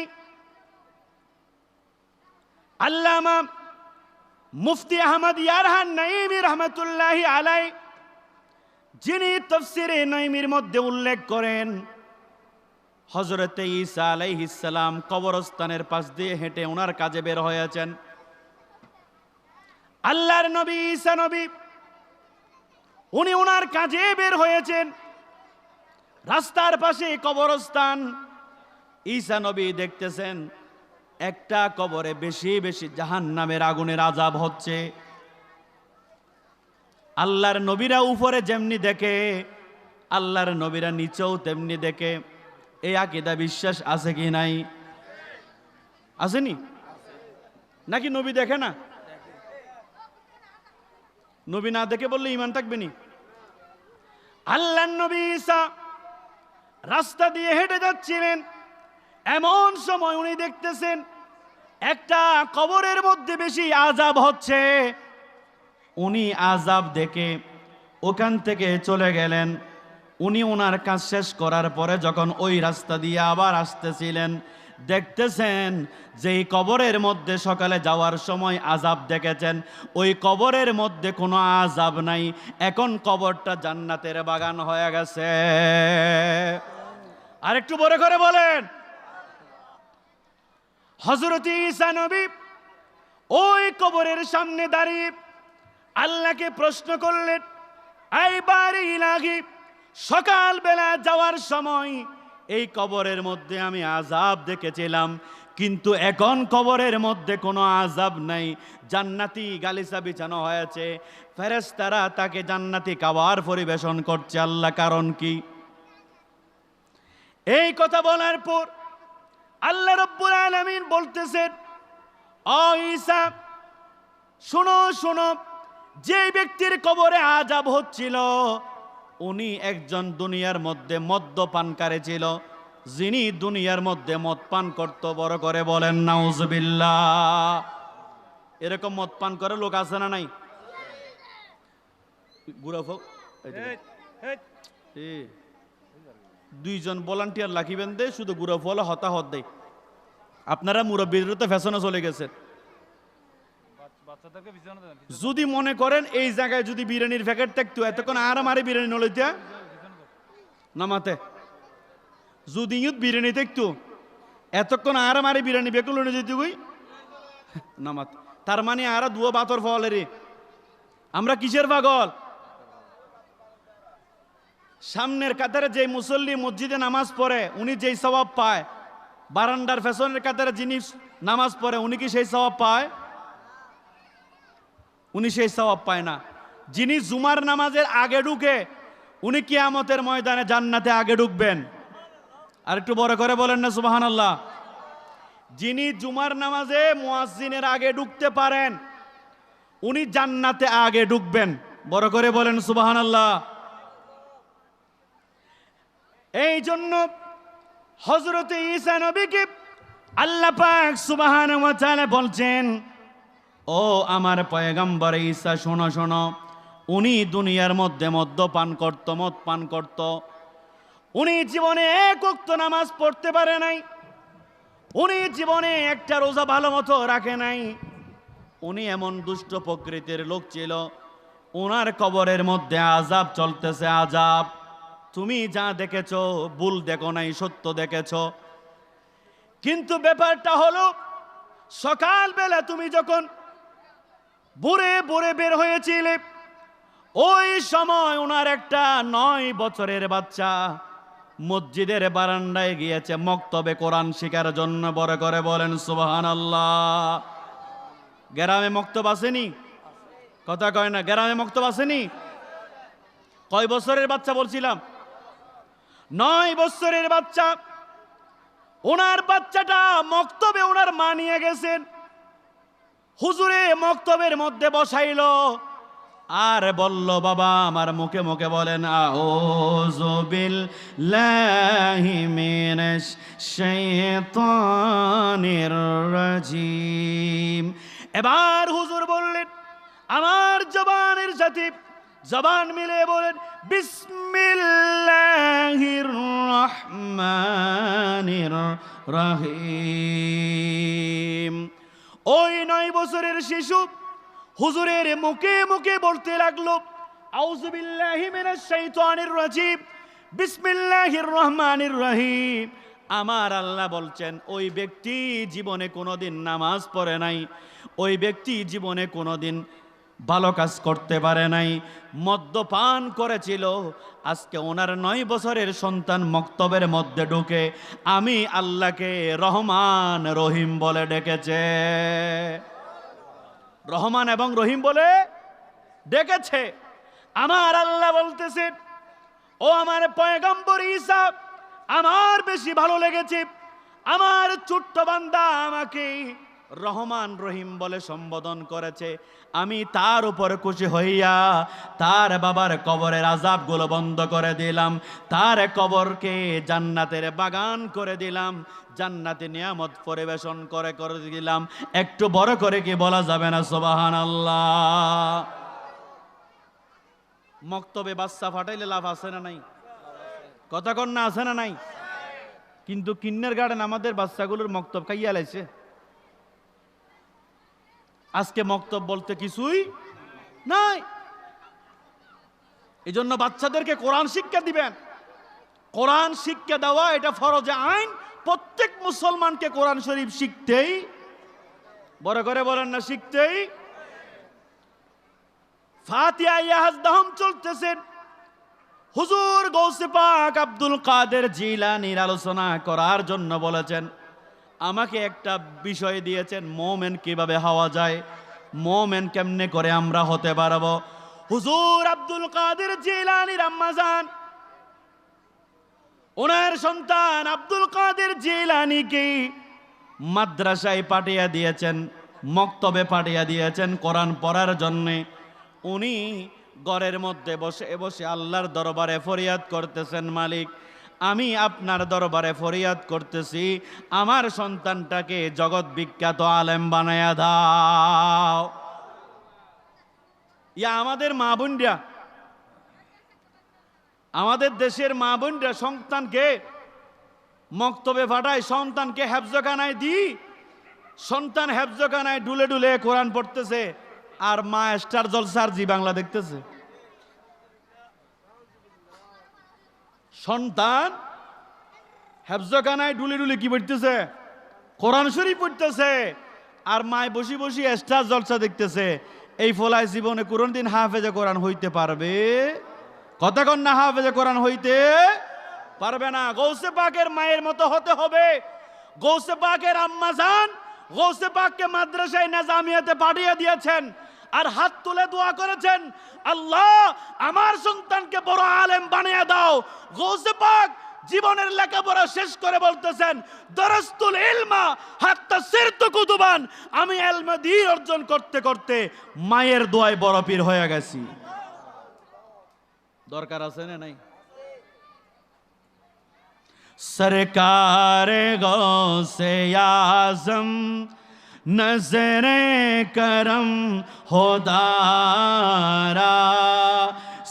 আল্লামা মুফতি আহমদ ইয়ারহান নাইমি রহমতুল্লাহি আলাই, যিনি তাফসীরে নাইমির মধ্যে উল্লেখ করেন হযরতে ঈসা আলাইহিস সালাম কবরস্থানের পাশ দিয়ে হেঁটে ওনার কাজে বের হয়েছেন। আল্লাহর নবী ঈসা নবী উনি ওনার কাজে বের হয়েছেন, রাস্তার পাশে কবরস্থান। ঈসা নবী দেখতেছেন একটা কবরে বেশি বেশি জাহান্নামের আগুনের আযাব হচ্ছে। আল্লাহর নবীরা উপরে যেমনি দেখে, আল্লাহর নবীরা নিচেও তেমনি দেখে। এই আকীদা বিশ্বাস আছে কি নাই? আসেনি নাকি? নবী দেখে না? নবী না দেখে বললে ঈমান থাকবে নি? আল্লাহর নবী ঈসা রাস্তা দিয়ে হেঁটে যাচ্ছিলেন, এমন সময় উনি দেখতেছেন একটা কবরের মধ্যে বেশি আযাব হচ্ছে। উনি আযাব দেখে ওখান থেকে চলে গেলেন। উনি ওনার কাজ শেষ করার পরে যখন ওই রাস্তা দিয়ে আবার আসতেছিলেন, দেখতেছেন যে এই কবরের মধ্যে সকালে যাওয়ার সময় আযাব দেখেছেন, ওই কবরের মধ্যে কোনো আযাব নাই। এখন কবরটা জান্নাতের বাগান হয়ে গেছে। আর একটু বড় করে বলেন। হযরত ঈসা নবী ওই কবরের সামনে দাঁড়িয়ে আল্লাহকে প্রশ্ন করলেন, আই বারি ইলাহি, সকালবেলা যাওয়ার সময় এই কবরের মধ্যে আমি আযাব দেখেছিলাম, কিন্তু এখন কবরের মধ্যে কোনো আযাব নাই, জান্নাতি গালিচা বিছানো হয়েছে, ফেরেশতারা তাকে জান্নাতি খাবার পরিবেশন করছে। আল্লাহ কারণ কি? এই কথা বলার পর আল্লাহ রাব্বুল আলামিন বলতেছেন, ও ঈসা শোনো শোনো, যে ব্যক্তির কবরে আযাব হচ্ছিল উনি একজন দুনিয়ার মধ্যে মদ্যপানকারী ছিল, যিনি দুনিয়ার মধ্যে মদ পান করত। বড় করে বলেন নাউজুবিল্লাহ। এরকম মদ পান করে লোক আছে না নাই? দুইজন ভলান্টিয়ার লাখিবেন দে, শুধু গুড়া ফলে হতাহত দেয়। আপনারা মুরব্বীদের তো ফ্যাশনে চলে গেছেন। যদি মনে করেন এই জায়গায় যদি বিরিয়ানির প্যাকেট থাকতো, এতক্ষণ আর আমারে বিরিয়ানি নলইতে নামাতে, যদি ইউত বিরিয়ানি থাকতো এতক্ষণ আর আমারে বিরিয়ানি বেকুল যেতে গই নামাত। তার মানে আর দুয়া বাতর ফলে রে। আমরা কিসের পাগল? সামনের কাতারে যে মুসল্লি মসজিদে নামাজ পড়ে উনি যেই সওয়াব পায়, বারান্দার ফ্যাশনের কাতারে যিনি নামাজ পড়ে উনি কি সেই সওয়াব পায়? উনি সেই সওয়াব পায় না। যিনি জুমার নামাজের আগে ঢুকে উনি কিয়ামতের ময়দানে জান্নাতে আগে ঢুকবেন। আর একটু বড় করে বলেন না সুবহানাল্লাহ। যিনি জুমার নামাজে মুয়াজ্জিনের আগে ঢুকতে পারেন উনি জান্নাতে আগে ঢুকবেন। বড় করে বলেন সুবহানাল্লাহ। এই জন্য হযরত ঈসা নবীকে আল্লাহ পাক সুবহানাহু ওয়া তাআলা বলছেন, ও আমার পয়গম্বর ঈসা শোনো শোনো, উনি দুনিয়ার মধ্যে মদ্যপান করত, মদ পান করত, উনি জীবনে এক ওয়াক্ত নামাজ পড়তে পারে নাই, উনি জীবনে একটা রোজা ভালো মতো রাখে নাই, উনি এমন দুষ্ট প্রকৃতির লোক ছিল। ওনার কবরের মধ্যে আযাব চলতেছে, আযাব। তুমি যা দেখেছো ভুল দেখো নাই, সত্য দেখেছো। কিন্তু ব্যাপারটা হলো সকালবেলা তুমি যখন ভোরে ভোরে বের হয়েছিলে ওই সময় ওনার একটা 9 বছরের বাচ্চা মসজিদের বারান্দায় গিয়েছে মক্তবে কোরআন শিখার জন্য। বড় করে বলেন সুবহানাল্লাহ। গ্রামে মক্তব আসেনি? কথা কয় না, গ্রামে মক্তব আসেনি? কয় বছরের বাচ্চা বলছিলাম? 9 বছরের বাচ্চা। ওনার বাচ্চাটা মক্তবে ওনার মা নিয়ে গেছেন, হুজুরে মক্তবের মধ্যে বসাইল আর বলল, বাবা আমার মুখে মুখে বলেন আউযু বিল্লাহি মিনাশ শাইতানির রাজিম। এবার হুজুর বললেন, আমার জবানের সাথে জবান মিলে বলেন বিসমিল্লাহির রহমানির রহিম। ওই 9 বছরের শিশু হুজুরের মুখে মুখে বলতে লাগলো আউযু বিল্লাহি মিনাশ শাইতানির রাজিম বিসমিল্লাহির রহমানির রহিম। আমার আল্লাহ বলছেন ওই ব্যক্তি জীবনে কোনোদিন নামাজ পড়ে নাই, ওই ব্যক্তি জীবনে কোনোদিন ভালো কাজ করতে পারে নাই, মদ্যপান করেছিল। আজকে ওনার 9 বছরের সন্তান মক্তবের মধ্যে ঢুকে আমি আল্লাহকে রহমান রহিম বলে ডেকেছে। রহমান এবং রহিম বলে ডেকেছে। আমার আল্লাহ বলতেছে, ও আমার পয়গম্বর ঈসা, আমার বেশি ভালো লেগেছে আমার ছোট্ট বান্দা আমাকে রহমান রহিম বলে সম্বোধন করেছে। আমি তার উপর খুশি হইয়া তার বাবার কবরের আযাবগুলো বন্ধ করে দিলাম, তার কবরকে জান্নাতের বাগান করে দিলাম, জান্নাতে নিয়ামত পরিবেশন করে দিলাম। একটু বড় করে কি বলা যাবে না সুবহানাল্লাহ? মক্তবে বাচ্চা ফাটাইলে লাভ আছে না নাই? কথা কন না, আছে না নাই? কিন্তু কিন্নার গার্ডেন আমাদের বাচ্চাগুলোর মক্তব খাইয়া লাইছে। আজকে মক্তব বলতে কিছুই নাই। এই জন্য বাচ্চাদেরকে কোরআন শিক্ষা দিবেন, কোরআন শিক্ষা দেওয়া এটা ফরজে আইন, প্রত্যেক মুসলমানকে কোরআন শরীফ শিখতেই, বড় করে বলেন না, শিখতেই। ফাতিহা ইয়াহদাহম চলতেছেন, হুজুর গৌসে পাক আব্দুল কাদের জিলানীর আলোচনা করার জন্য বলেছেন, আমাকে একটা বিষয় দিয়েছেন, মোমেন কিভাবে হওয়া যায়, মোমেন কেমনে করে আমরা হতে পারবো। হুজুর আব্দুল কাদের জিলানীর আম্মাজান ওনার সন্তান আব্দুল কাদের জিলানীকে মাদ্রাসায় পাঠিয়ে দিয়েছেন, মক্তবে পাঠিয়ে দিয়েছেন কোরআন পড়ার জন্যে। উনি ঘরের মধ্যে বসে বসে আল্লাহর দরবারে ফরিয়াদ করতেছেন, মালিক আমি আপনার দরবারে ফরিয়াদ করতেছি, আমার সন্তানটাকে জগৎ বিখ্যাত আলেম বানায়া দাও। ইয়া আমাদের মা বোনরা, আমাদের দেশের মা বোনরা সন্তানকে মক্তবে পাঠায়, সন্তানকে হেফজখানায় দিই, সন্তান হেফজখানায় ডুলে ডুলে কোরআন পড়তেছে, আর মা স্টার জলসার জি বাংলা দেখতেছে। সন্তান হেফজখানায় ডুলে ডুলে কি পড়তেছে? কোরআন শরীফ পড়তেছে, আর মায় বসি বসি স্টার জলসা দেখতেছে। এই ফলায় জীবনে কোনদিন হাফেজে কোরআন হইতে পারবে? কতক্ষণ না হাফেজে কোরআন হইতে পারবে না। গৌসে পাকের মায়ের মতো হতে হবে। গৌসে পাকের আম্মা জান গৌসে পাককে মাদ্রাসায় নিজামিয়াতে পাঠিয়ে দিয়েছেন, আর হাত তুলে দোয়া করেছেন, আল্লাহ আমার সন্তানকে বড় আলেম বানিয়ে দাও। গৌসে পাক জীবনের লেখাপড়া শেষ করে বলতেছেন, দরস্তুল ইলমা হাত্তা সিরতু কুতুবান, আমি ইলম দ্বীন অর্জন করতে করতে মায়ের দোয়ায় বড় পীর হয়ে গেছি। দরকার আছে না নাই? সরকার গৌসে আজম নজরে করম হোদারা,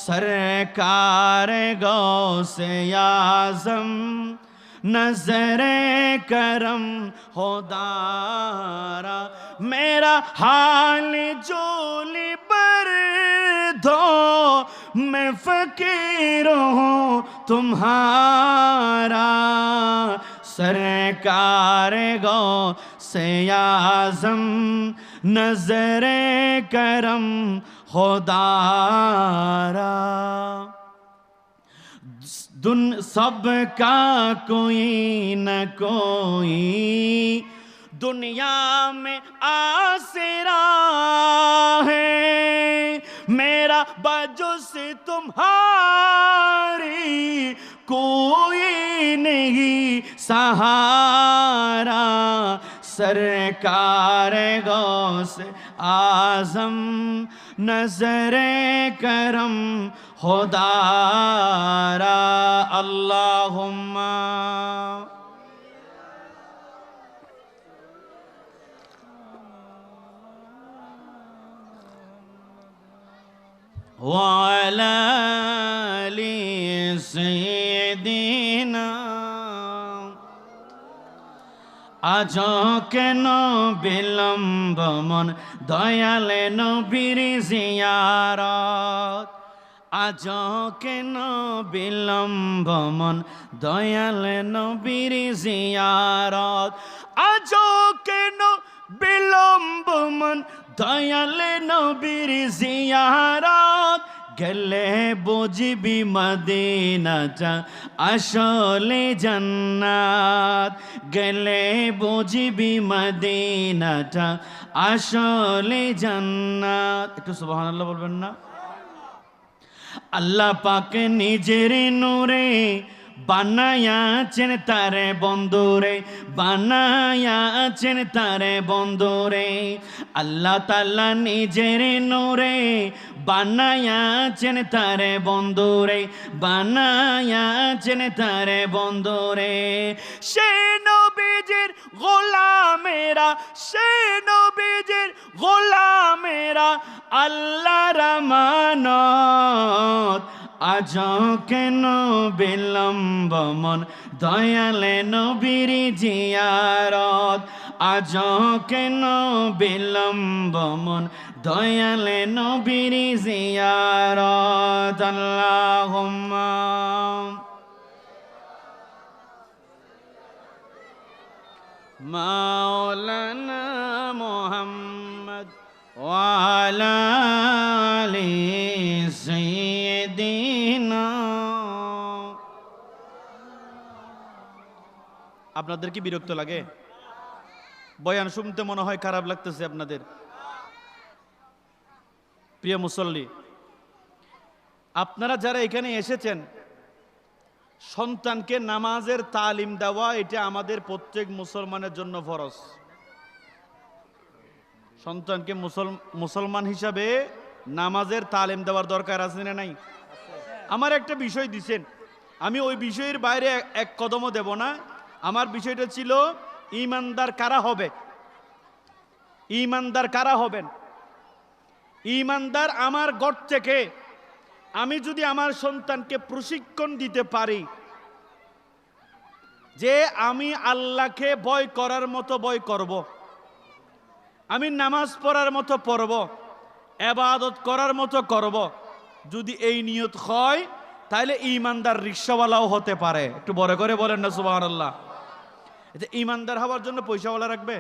সরকার গৌসে আজম नजरे करम होदारा, मेरा हाल जोली पर दो, मैं फकीर हूँ तुम्हारा। सरकार गो से आज़म नजरे करम होदारा, सबका कोई न कोई दुनिया में आसरा है, मेरा बाजू से तुम्हारी कोई नहीं सहारा। सरकार गौस आजम नजरे करम होदारा, अल्लाहुम्मा वाला अली सय्यदिना। আজ কেন বিলম্ব মন দয়াল নবীর জিয়ারত, আজ কেন বিলম্ব মন দয়াল নবীর জিয়ারত, আজ কেন বিলম্ব মন দয়াল নবীর জিয়ারত, গেলে বুঝবি মদিনাটা আসলে জান্নাত, গেলে বুঝবি মদিনাটা আসলে জান্নাত। একটু সুবহানাল্লাহ বলবেন না? আল্লাহ পাক নিজের নূরে বানায়াছেন তারে বন্ধুরে, বানায়াছেন তারে বন্ধুরে। আল্লাহ তাআলা নিজের নূরে বানায়াছেন তারে বন্ধুরে, বানায়াছেন তারে বন্ধুরে। সে নবীজির গোলামেরা, সে নবীজির গোলামেরা আল্লাহর আমানত, আজ কেন বিলম্ব মন দয়ালে নবীর জিয়ারত, আজ কেন বিলম্ব মন দয়ালে নবীর জিয়ারত। আল্লাহুম্মা মাওলানা মুহাম্মদ ওয়া আলা আলি সাইয়্যিদিনা। আপনাদের কি বিরক্ত লাগে? বয়ান শুনতে মনে হয় খারাপ লাগতেছে আপনাদের? প্রিয় মুসল্লি, আপনারা যারা এখানে এসেছেন, সন্তানকে নামাজের তালিম দেওয়া এটা আমাদের প্রত্যেক মুসলমানের জন্য ফরজ। সন্তানকে মুসলমান হিসাবে নামাজের তালিম দেওয়ার দরকার আছে না নাই? আমার একটা বিষয় দিছেন, আমি ওই বিষয়ের বাইরে এক কদমও দেব না। আমার বিষয়টা ছিল ঈমানদার কারা হবে, ঈমানদার কারা হবেন। ঈমানদার আমার ঘর থেকে আমি যদি আমার সন্তানকে প্রশিক্ষণ দিতে পারি যে আমি আল্লাহকে ভয় করার মতো ভয় করব, আমি নামাজ পড়ার মতো পড়ব, ইবাদত করার মতো করব, যদি এই নিয়ত হয় তাহলে ঈমানদার রিকশাওয়ালাও হতে পারে। একটু বড় করে বলেন না সুবহানাল্লাহ। এটা ঈমানদার হওয়ার জন্য পয়সাওয়ালা রাখবে?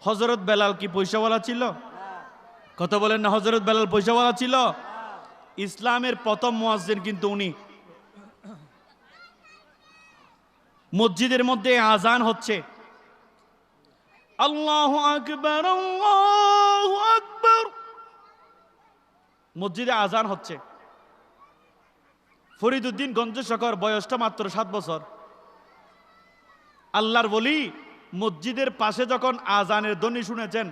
হযরত বেলাল কি পয়সাওয়ালা ছিল? কথা বলেন না, হযরত বেলাল পয়সাওয়ালা ছিল? ইসলামের প্রথম মুয়াজ্জিন কিন্তু উনি। মসজিদের মধ্যে আজান হচ্ছে, আল্লাহু আকবার আল্লাহু আকবার, মসজিদে আজান হচ্ছে। ফরিদউদ্দিন গঞ্জশকর, বয়সটা মাত্র 7 বছর, আল্লাহর ওলি, মসজিদের পাশে যখন আজানের ধ্বনি শুনেছেন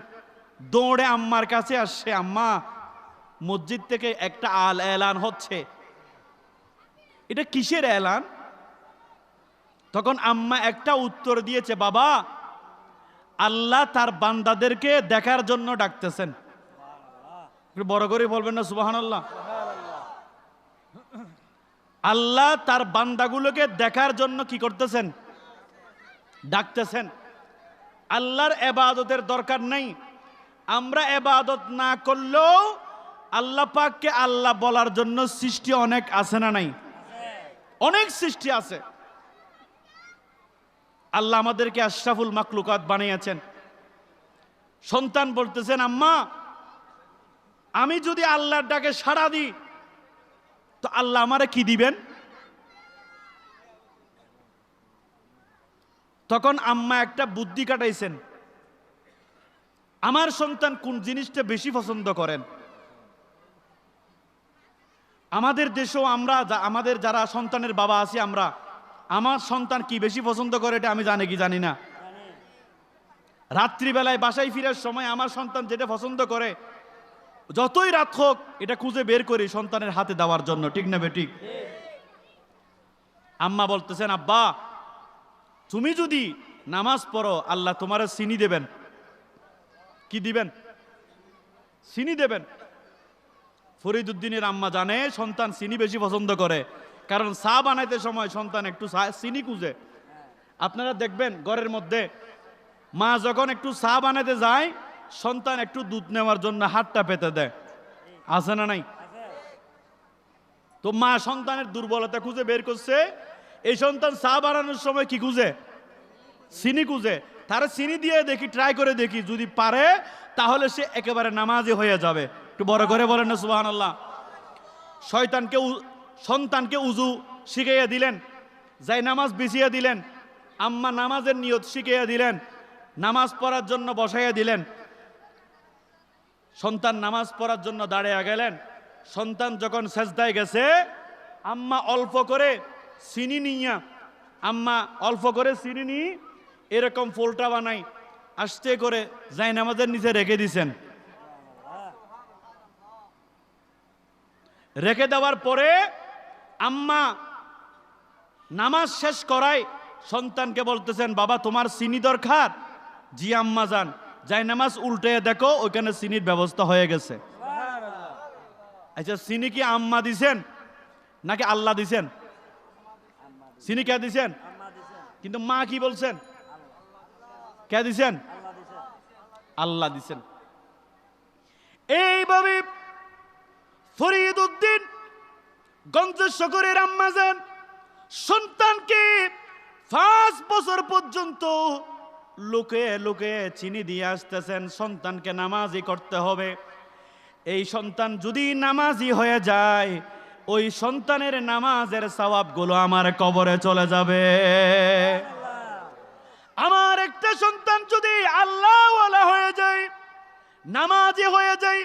দৌড়ে আম্মার কাছে আসছে, আম্মা মসজিদ থেকে একটা এলান হচ্ছে, এটা কিসের এলান? তখন আম্মা একটা উত্তর দিয়েছে, বাবা আল্লাহ তার বান্দাদেরকে দেখার জন্য ডাকতেছেন। একটু বড় করে বলবেন না সুবহানাল্লাহ। আল্লাহ তার বান্দাগুলোকে দেখার জন্য কি করতেছেন? ডাকতেছেন। আল্লাহর ইবাদতের দরকার নেই, আমরা ইবাদত না করলেও আল্লাহ পাককে আল্লাহ বলার জন্য সৃষ্টি অনেক আছে না নাই? অনেক সৃষ্টি আছে। আল্লাহ আমাদেরকে আশরাফুল মাখলুকাত বানিয়েছেন। সন্তান বলতেছেন, আম্মা আমি যদি আল্লাহর ডাকে সাড়া দিই তো আল্লাহ আমারে কি দিবেন? তখন আম্মা একটা বুদ্ধি কাটাইছেন, আমার সন্তান কোন জিনিসটা বেশি পছন্দ করেন। আমাদের দেশেও আমরা আমাদের যারা সন্তানের বাবা আছি, আমরা আমার সন্তান কি বেশি পছন্দ করে এটা আমি জানি কি জানি না। রাত্রিবেলায় বাসায় ফিরার সময় আমার সন্তান যেটা পছন্দ করে, যতই রাত হোক এটা খুঁজে বের করি সন্তানের হাতে দেওয়ার জন্য, ঠিক না বেঠিক? আম্মা বলতেছেন, আব্বা তুমি যদি নামাজ পড়ো আল্লাহ তোমার চিনি দেবেন। কি দিবেন? চিনি দেবেন। ফরিদউদ্দিনের আম্মা জানে সন্তান চিনি বেশি পছন্দ করে, কারণ চা বানাইতে সময় সন্তান একটু চিনি খুঁজে। আপনারা দেখবেন ঘরের মধ্যে মা যখন একটু চা বানাইতে যায়, সন্তান একটু দুধ নেওয়ার জন্য হাতটা পেতে দেয়, আছে না নাই? তো মা সন্তানের দুর্বলতা খুঁজে বের করছে, এই সন্তান চা বানানোর সময় কি খুঁজে? চিনি খুঁজে। তারা চিনি দিয়ে দেখি, ট্রাই করে দেখি, যদি পারে তাহলে সে একেবারে নামাজি হয়ে যাবে। একটু বড় করে বলেন না সুবহানাল্লাহ। সন্তানকে উজু শিখাইয়া দিলেন, যাই নামাজ বিছিয়ে দিলেন, আম্মা নামাজের নিয়ত শিখাইয়া দিলেন, নামাজ পড়ার জন্য বসাইয়া দিলেন। সন্তান নামাজ পড়ার জন্য দাঁড়িয়ে গেলেন। সন্তান যখন সেজদায় গেছে, আম্মা অল্প করে চিনি নিয়া, আম্মা অল্প করে চিনি নিয়ে এরকম ফোলটা বানাই আস্তে করে যাই নামাজের নিচে রেখে দিছেন। রেখে দেওয়ার পরে আম্মা নামাজ শেষ করায় সন্তানকে বলতেছেন, বাবা তোমার চিনি দরকার? জি আম্মা যান। যাই নামাজ উল্টে দেখো ওইখানে চিনির ব্যবস্থা হয়ে গেছে। আচ্ছা চিনি কি আম্মা দিছেন নাকি আল্লাহ দিছেন? চিনি কে দিছেন? কিন্তু মা কি বলছেন? কে দিছেন? আল্লাহ দিছেন। এইভাবে ফরিদউদ্দিন গঞ্জশকরের আম্মা যান সন্তানকে 5 বছর পর্যন্ত লুকিয়ে লুকিয়ে চিনি দিয়ে আসতেছেন, সন্তানকে নামাজি করতে হবে। এই সন্তান যদি নামাজি হয়ে যায়, ওই সন্তানের নামাজের সওয়াবগুলো আমার কবরে চলে যাবে। আমার একটা সন্তান যদি আল্লাহওয়ালা হয়ে যায়, নামাজি হয়ে যায়,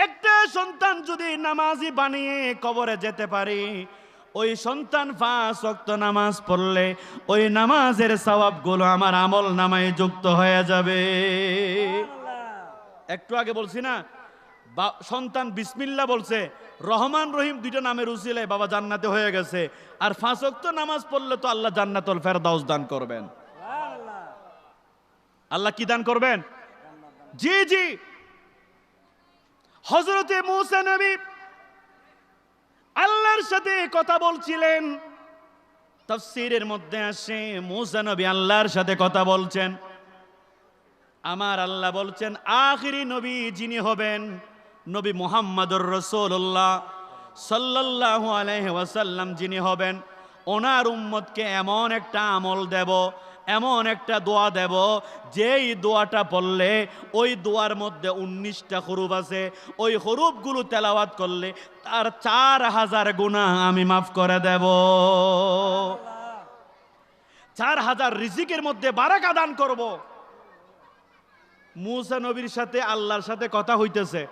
একটা সন্তান যদি নামাজি বানিয়ে কবরে যেতে পারি, ওই সন্তান 5 ওয়াক্ত নামাজ পড়লে ওই নামাজের সওয়াবগুলো আমার আমল নামায় যুক্ত হয়ে যাবে। একটু আগে বলছি না, সন্তান বিসমিল্লাহ বলছে, রহমান রহিম দুইটা নামের উসিলায় বাবা জান্নাতে হয়ে গেছে। আর 5 ওয়াক্ত নামাজ পড়লে তো আল্লাহ জান্নাতুল ফেরদাউস দান করবেন। আল্লাহ কি দান করবেন? জি জি। হযরতে মূসা নবী আল্লাহর সাথে কথা বলছিলেন। তাফসীরের মধ্যে আসে মূসা নবী আল্লাহর সাথে কথা বলছেন। আমার আল্লাহ বলছেন আখিরি নবী যিনি হবেন, নবী মুহাম্মদুর রাসূলুল্লাহ সাল্লাল্লাহু আলাইহি ওয়াসাল্লাম যিনি হবেন, ওনার উম্মতকে এমন একটা আমল দেব, এমন একটা দোয়া দেব, যেই দোয়াটা পড়লে ওই দোয়ার মধ্যে 19টা হরফ আছে, ওই হরফগুলো তেলাওয়াত করলে তার 4000 গুনাহ আমি মাফ করে দেব। 4000 রিজিকের মধ্যে বারাকা দান করব। মূসা নবীর সাথে আল্লাহর সাথে কথা হইতেছে,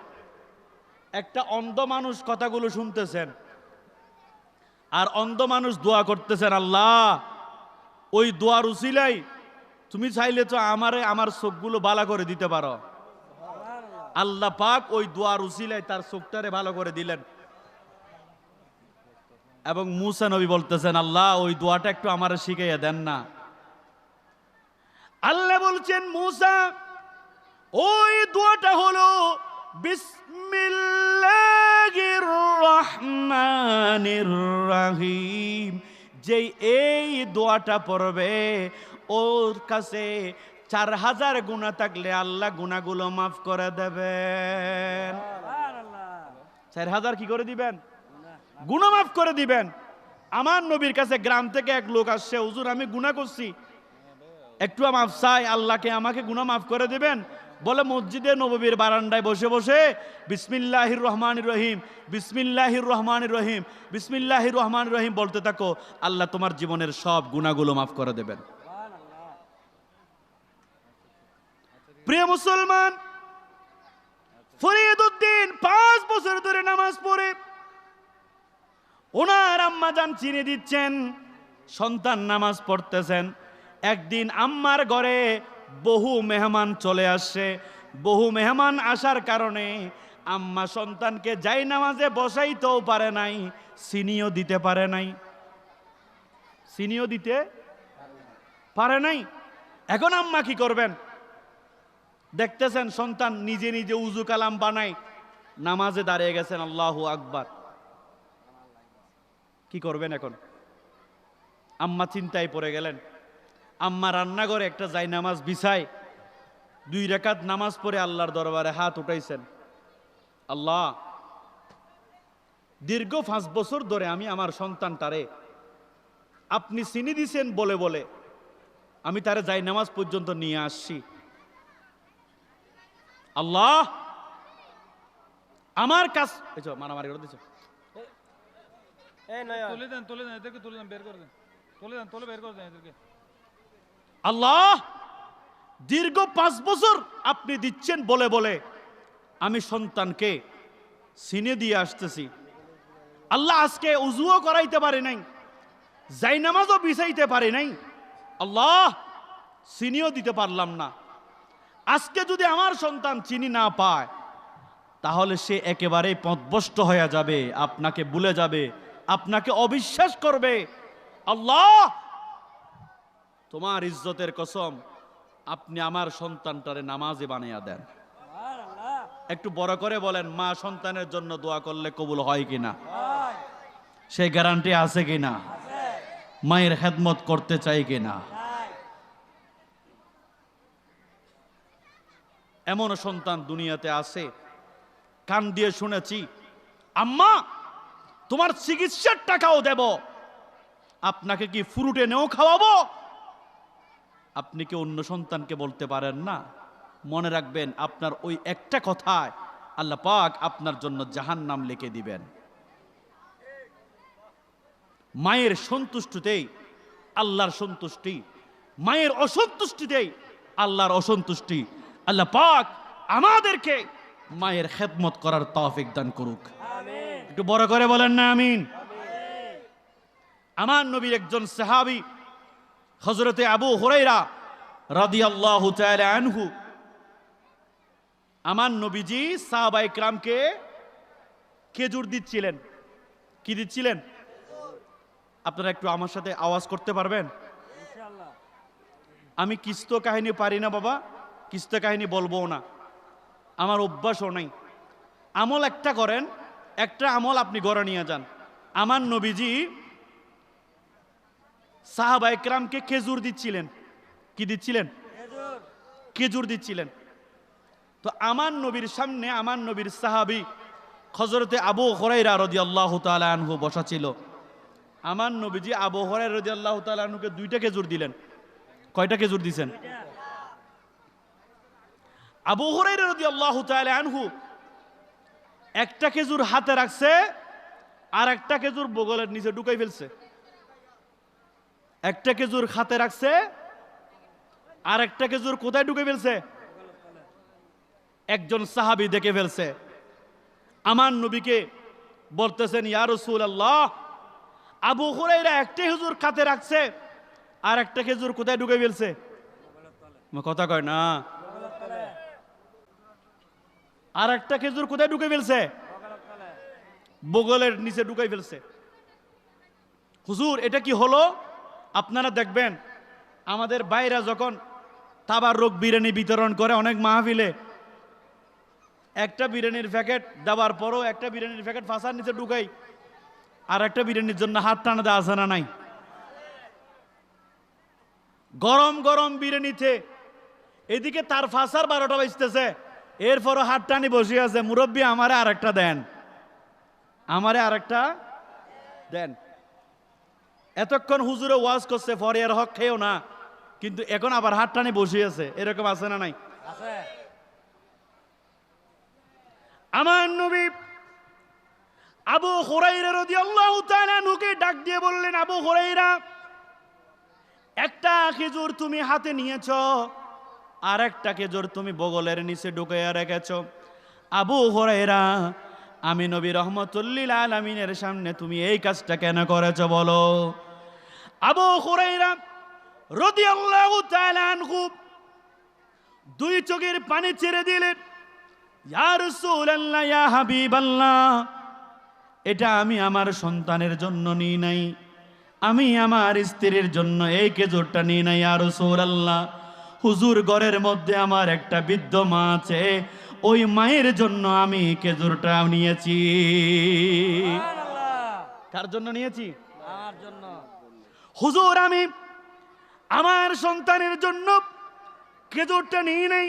একটা অন্ধ মানুষ কথাগুলো শুনতেছেন, আর অন্ধ মানুষ দোয়া করতেছেন, আল্লাহ ওই দোয়ার উসিলাই তুমি চাইলে তো আমার চোখগুলো ভালো করে দিতে পারো। আল্লাহ পাক ওই দোয়ার উসিলাই তার চোখটারে ভালো করে দিলেন। এবং মূসা নবী বলতেছেন, আল্লাহ ওই দোয়াটা একটু আমারে শিখাইয়া দেন না। আল্লাহ বলছেন, মূসা ওই দোয়াটা হলো বিসমিল্লাহির রহমানির রহিম। যেই এই দোয়াটা পড়বে ওর কাছে 4000 গুনাহ থাকলে আল্লাহ গুনাহগুলো মাফ করে দেবেন। 4000 কি করে দিবেন? গুনাহ মাফ করে দিবেন। আমার নবীর কাছে গ্রাম থেকে এক লোক আসছে, হুজুর আমি গুনাহ করছি, একটু মাফ চাই, আল্লাহকে আমাকে গুনাহ মাফ করে দিবেন। বলে মসজিদে নববীর বারান্দায় বসে বসে বিসমিল্লাহির রহমানির রহিম, বিসমিল্লাহির রহমানির রহিম, বিসমিল্লাহির রহমানির রহিম বলতে থাকো, আল্লাহ তোমার জীবনের সব গুনাহগুলো মাফ করে দেবেন। প্রিয় মুসলমান, ফরিদউদ্দিন 5 বছর ধরে নামাজ পড়ে ওনার আম্মা জান চিনি দিচ্ছেন, সন্তান নামাজ পড়তেছেন। একদিন আম্মার ঘরে বহু মেহমান চলে আসছে। বহু মেহমান আসার কারণে আম্মা সন্তানকে যাই নামাজে বসাইতেও পারে নাই, চিনিও দিতে পারে নাই। চিনিও দিতে পারে নাই। এখন আম্মা কি করবেন? দেখতেছেন সন্তান নিজে নিজে উজু কালাম বানায় নামাজে দাঁড়িয়ে গেছেন, আল্লাহু আকবার। কি করবেন এখন? আম্মা চিন্তায় পড়ে গেলেন। আম্মা রান্নাঘরে একটা জায়নামাজ বিছায় 2 রাকাত নামাজ পড়ে আল্লাহর দরবারে হাত উঠাইছেন, আল্লাহ দীর্ঘ 5 বছর ধরে আমি আমার সন্তানটারে আপনি চিনি দিছেন বলে বলে আমি তারে জায়নামাজ পর্যন্ত নিয়ে আসছি। আল্লাহ আমার কাজ মারামারি করে দিচ্ছে, আল্লাহ দীর্ঘ 5 বছর আপনি দিচ্ছেন বলে বলে আমি সন্তানকে সিনে দিয়ে আসতেছি। আল্লাহ আজকে উজুও করাইতে পারি নাই, জায়নামাজও বিছাইতে পারি নাই, আল্লাহ চিনিও দিতে পারলাম না। আজকে যদি আমার সন্তান চিনি না পায় তাহলে সে একেবারে পথভ্রষ্ট হয়ে যাবে, আপনাকে ভুলে যাবে, আপনাকে অবিশ্বাস করবে। আল্লাহ তোমার ইজ্জতের কসম, আপনি আমার সন্তানটারে নামাজে বানিয়ে দেন। একটু বড় করে বলেন, মা সন্তানের জন্য দোয়া করলে কবুল হয় কিনা? সেই গ্যারান্টি আছে কিনা? মায়ের খেদমত করতে চাই কিনা? এমন সন্তান দুনিয়াতে আছে, কান দিয়ে শুনেছি, আম্মা তোমার চিকিৎসার টাকাও দেব, আপনাকে কি ফ্রুট এনেও খাওয়াবো? আপনি কি অন্য সন্তানকে বলতে পারেন না? মনে রাখবেন, আপনার ওই একটা কথায় আল্লাহ পাক আপনার জন্য জাহান্নাম লিখে দিবেন। মায়ের সন্তুষ্টিতেই আল্লাহর সন্তুষ্টি, মায়ের অসন্তুষ্টিতেই আল্লাহর অসন্তুষ্টি। আল্লাহ পাক আমাদেরকে মায়ের খেদমত করার তৌফিক দান করুক। একটু বড় করে বলেন না আমিন। আমার নবীর একজন সাহাবী হযরতে আবু হুরায়রা রাদিয়াল্লাহু তাআলা আনহু, আমার নবীজি সাহাবায়ে কিরামকে খেজুর দিচ্ছিলেন। কি দিচ্ছিলেন? আপনারা একটু আমার সাথে আওয়াজ করতে পারবেন? আমি কিস্তো কাহিনী পারি না বাবা, কিস্তো কাহিনী বলবো না, আমার অভ্যাসও নাই। আমল একটা করেন, একটা আমল আপনি ঘরে নিয়ে যান। আমার নবীজি সাহাবায়ে কিরামকে খেজুর দিচ্ছিলেন। কি দিচ্ছিলেন? খেজুর দিচ্ছিলেন। তো আমার নবীর সামনে আমার নবীর সাহাবী হযরতে আবু হুরায়রা রাদিয়াল্লাহু তাআলা আনহু বসা ছিল। আমার নবীজি আবু হুরায়রা রাদিয়াল্লাহু তাআলা আনহুকে 2টা খেজুর দিলেন। কয়টা খেজুর দিয়েছেন? আবু হুরায়রা রাদিয়াল্লাহু তাআলা আনহু একটা খেজুর হাতে রাখছে, আর একটা খেজুর বগলের নিচে ঢুকাই ফেলছে। একটা খেজুর হাতে রাখছে, আর একটা খেজুর কোথায় ঢুকে ফেলছে? একজন সাহাবী দেখে ফেলছে। আমার নবীকে বলতেছেন, ইয়া রাসূলুল্লাহ, আবু হুরায়রা একটা খেজুর হাতে রাখছে, আর একটা খেজুর কোথায় ঢুকে ফেলছে? কথা কয় না। আর একটা খেজুর কোথায় ঢুকে ফেলছে? বগলের নিচে ঢুকাই ফেলছে। হুজুর, এটা কি হলো? আপনারা দেখবেন আমাদের ভাইরা যখন তাবাররুক বিরিয়ানি বিতরণ করে অনেক মাহফিলে, একটা বিরিয়ানির প্যাকেট দেওয়ার পরও একটা বিরিয়ানির প্যাকেট ফাঁসার নিচে ঢুকাই, আর একটা বিরিয়ানির জন্য হাত টানা দেওয়া আছে না নাই? গরম গরম বিরিয়ানিতে এদিকে তার ফাঁসার 12টা বাজতেছে, এরপরও হাত টানি বসে আছে, মুরব্বী আমারে আরেকটা দেন, আমারে আরেকটা দেন। এতক্ষণ হুজুরে ওয়াজ করছে ফরিয়ার হক খেয়েও না, কিন্তু এখন আবার হাত টানি বসে আছে। এরকম আছে না নাই? আমার নবী আবু হুরায়রা রাদিয়াল্লাহু তাআলা আনহুকে ডাক দিয়ে বললেন, আবু হুরায়রা, একটা খেজুর তুমি হাতে নিয়েছো, আর একটা খেজুর তুমি বগলের নিচে ঢুকাইয়া রেখেছো। আবু হুরায়রা, আমি নবী রহমতুল্লিল আলামিনের সামনে তুমি এই কাজটা কেন করেছো বলো? আবু হুরায়রা রাদিয়াল্লাহু তাআলা আনহু 2 চোখের পানি ছেড়ে দিলেন। ইয়া রাসূলুল্লাহ, ইয়া হাবিবাল্লাহ, এটা আমি আমার সন্তানের জন্য নিই নাই, আমি আমার স্ত্রীর জন্য এই খেজুরটা নিই নাই। ইয়া রাসূলুল্লাহ, হুজুর, ঘরের মধ্যে আমার একটা বৃদ্ধ মা আছে, ওই মায়ের জন্য আমি খেজুরটা নিয়েছি। কার জন্য নিয়েছি? আমার জন্য। হুজুর, আমি আমার সন্তানের জন্য খেজুরটা নিই নাই,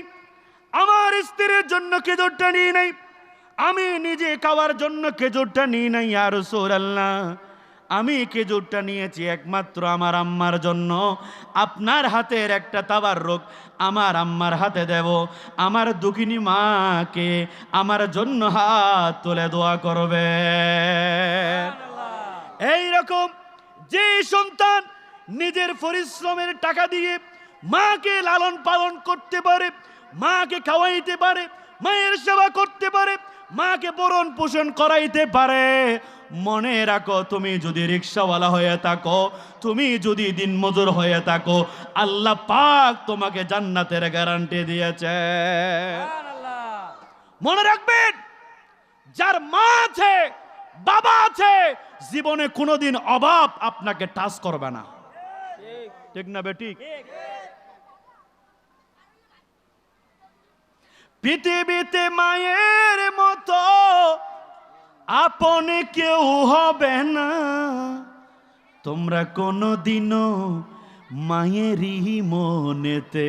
আমার স্ত্রীর জন্য খেজুরটা নিই নাই, আমি নিজে খাওয়ার জন্য খেজুরটা নিই নাই। ইয়া রাসূলুল্লাহ, আমি খেজুরটা নিয়েছি একমাত্র আমার আম্মার জন্য। আপনার হাতের একটা তাবাররুক আমার আম্মার হাতে দেব, আমার দুঃখিনী মাকে আমার জন্য হাত তুলে দোয়া করবে। এই রকম যে সন্তান নিজের পরিশ্রমের টাকা দিয়ে মাকে লালন পালন করতে পারে, মাকে খাওয়াইতে পারে, মায়ের সেবা করতে পারে, মাকে বরণ পোষণ করাইতে পারে, মনে রাখো, তুমি যদি রিকশাওয়ালা হয়ে থাকো, তুমি যদি দিনমজুর হয়ে থাকো, আল্লাহ পাক তোমাকে জান্নাতের গ্যারান্টি দিয়েছে। মনে রাখবেন, যার মা আছে, বাবা আছে, জীবনে কোনোদিন অভাব আপনাকে টাচ করবে না। ঠিক না বেঠিক? পৃথিবীতে মায়ের মতো আপন কেউ হবে না, তোমরা কোনোদিনও মায়েরই মনেতে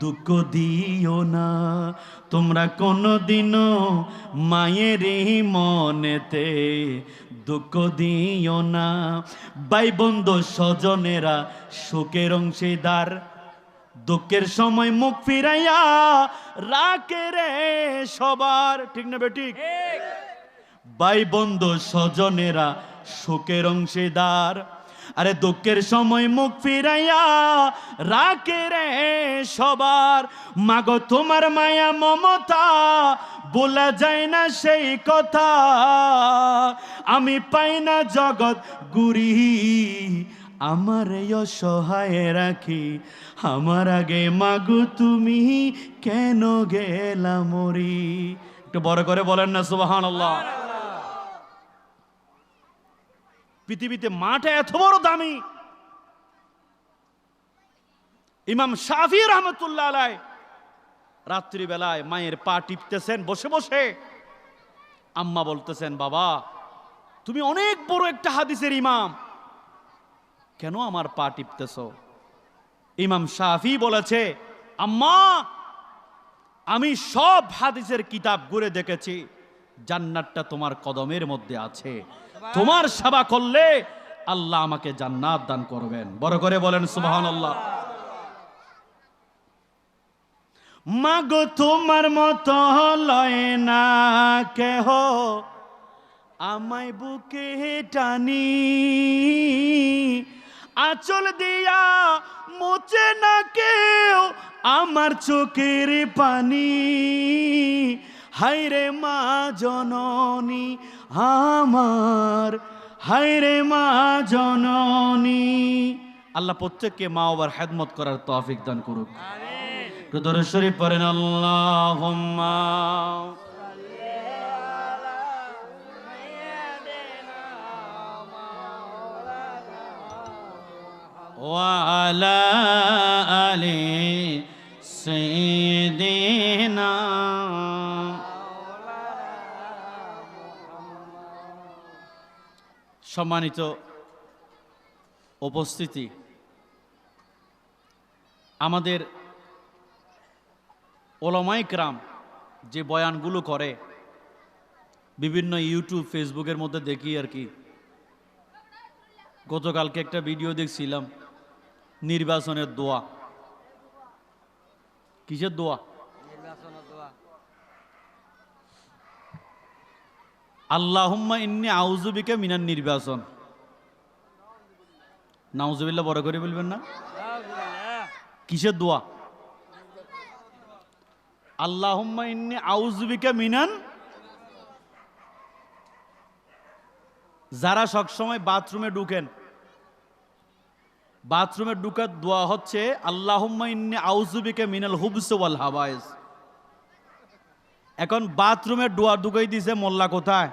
দুঃখ দিও না, তোমরা কোনোদিনও মায়েরই মনেতে দুঃখ দিও না। ভাই বন্ধু স্বজনেরা সুখের অংশীদার, দুঃখের সময় মুখ ফিরাইয়া রাখে রে সবার, ঠিক না বেঠিক? ভাই বন্ধু স্বজনেরা সুখের অংশীদার, আরে দুঃখের সময় মুখ ফিরাইয়া রাখে রে সবার। মাগো তোমার মায়া মমতা বলা যায় না সেই কথা, আমি পাই না জগৎ গুরি আমার অসহায় রাখি, আমার আগে মাগো তুমি কেন গেলা মরি। একটু বড় করে বলেন না সুবহানাল্লাহ। পৃথিবীতে মাটা এত বড় দামি। ইমাম শাফি রহমতুল্লাহ আলাইহি রাত্রিবেলায় মায়ের পা টিপতেছেন বসে বসে। আম্মা বলতেছেন, বাবা তুমি অনেক বড় একটা হাদিসের ইমাম, কেন আমার পা টিপতেছ? ইমাম শাফি বলেছে, আম্মা আমি সব হাদিসের কিতাব ঘুরে দেখেছি, জান্নাতটা তোমার কদমের মধ্যে আছে, তোমার সেবা করলে আল্লাহ আমাকে জান্নাত দান করবেন। বড় করে বলেন সুবহানাল্লাহ। মাগো তোমার মতো লয় না কেহ আমায় বুকে টানি, আঁচল দিয়া মোচে না কেউ আমার চোখের পানি, হায়রে মা জননী আমার, হায়রে মা জননী। আল্লাহ প্রত্যেককে মা বাবার খেদমত করার তৌফিক দান করুক। দরুদ শরীফ পড়েন, আল্লাহুম্মা ওয়া আলা আলি সাইয়্যিদিনা। সম্মানিত উপস্থিতি, আমাদের ওলামায়ে কেরাম যে বয়ানগুলো করে বিভিন্ন ইউটিউব ফেসবুকের মধ্যে দেখি আর কি। গতকালকে একটা ভিডিও দেখছিলাম নির্বাচনের দোয়া। কিসের দোয়া? আল্লাহুম্মা ইন্নী আউযু বিকা মিনান নির্বাচন। নাউজুবিল্লাহ বড় করে বলবেন না? কিসের দোয়া? আল্লাহুম্মা ইন্নী আউযু বিকা মিনান। যারা সবসময় বাথরুমে ঢুকেন, বাথরুমে ঢুকার দোয়া হচ্ছে আল্লাহুম্মা ইন্নী আউযু বিকা মিনাল হুবসি ওয়াল হাওয়াইস। এখন বাথরুমে দোয়া ঢুকাই দিছে মোল্লা কোথায়?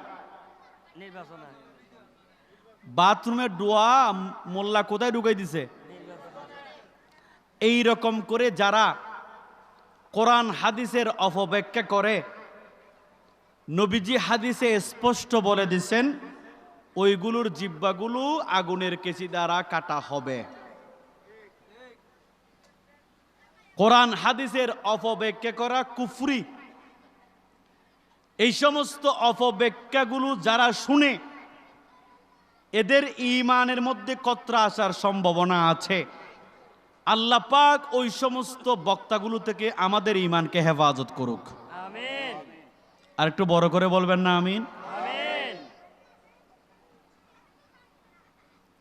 বাথরুমের দোয়া মোল্লা কোথায় ঢুকাই দিছে? এই রকম করে যারা কোরআন হাদিসের অপব্যাখ্যা করে, নবীজি হাদিসে স্পষ্ট বলে দিছেন ওইগুলোর জিহ্বাগুলো আগুনের কেচি দ্বারা কাটা হবে। কোরআন হাদিসের অপব্যাখ্যা করা কুফরি। এই সমস্ত অপব্যাখ্যাগুলো যারা শুনে এদের ঈমানের মধ্যে কতরা আসার সম্ভাবনা আছে। আল্লাহ পাক ওই সমস্ত বক্তাগুলো থেকে আমাদের ঈমানকে হেফাজত করুক, আমিন। আর একটু বড় করে বলবেন না আমিন? আমিন।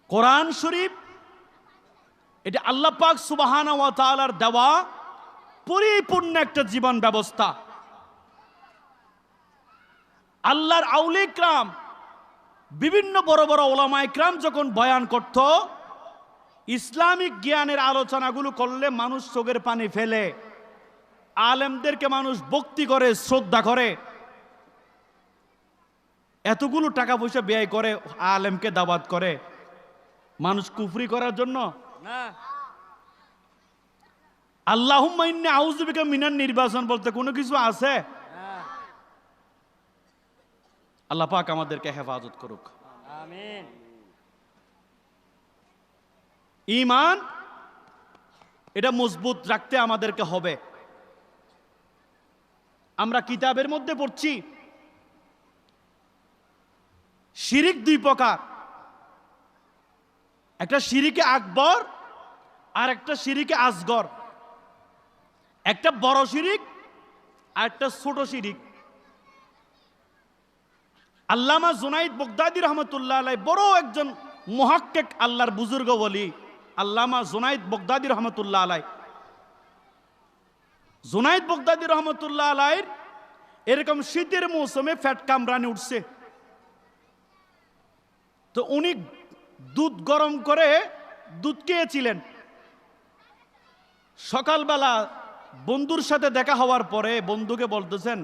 কোরআন শরীফ এটা আল্লাহ পাক সুবহানাহু ওয়া তাআলার দেওয়া পরিপূর্ণ একটা জীবন ব্যবস্থা। আল্লাহর আউলিয়া কিরাম, বিভিন্ন বড় বড় ওলামায়ে কিরাম যখন বয়ান করত, ইসলামিক জ্ঞানের আলোচনাগুলো করলে মানুষ চোখের পানি ফেলে, আলেমদেরকে মানুষ ভক্তি করে, শ্রদ্ধা করে। এতগুলো টাকা পয়সা ব্যয় করে আলেমকে দাওয়াত করে, মানুষ কুফরি করার জন্য না। আল্লাহুম্মা ইন্নী আউযু বিকা মিনান নির্বাচন বলতে কোনো কিছু আছে? আল্লাহ পাক আমাদেরকে হেফাজত করুক, আমিন। ঈমান এটা মজবুত রাখতে আমাদেরকে হবে। আমরা কিতাবের মধ্যে পড়ছি শিরিক দুই প্রকার, একটা শিরিকে আকবর আর একটা শিরিকে আসগর। একটা বড় শিরিক আর একটা ছোট শিরিক। আল্লামা জুনাইদ বাগদাদী রহমতুল্লাহ আলাইহি বড় একজন মুহাক্কিক, আল্লাহর বুজুর্গ বলি আল্লামা জুনাইদ বাগদাদী রহমতুল্লাহ আলাইহি। জুনাইদ বাগদাদী রহমতুল্লাহ আলাইহির এরকম শীতের মৌসুমে ফ্যাট কামরানি উঠছে, তো উনি দুধ গরম করে দুধ খেয়েছিলেন। সকালবেলা বন্ধুর সাথে দেখা হওয়ার পরে বন্ধুকে বলতেছেন,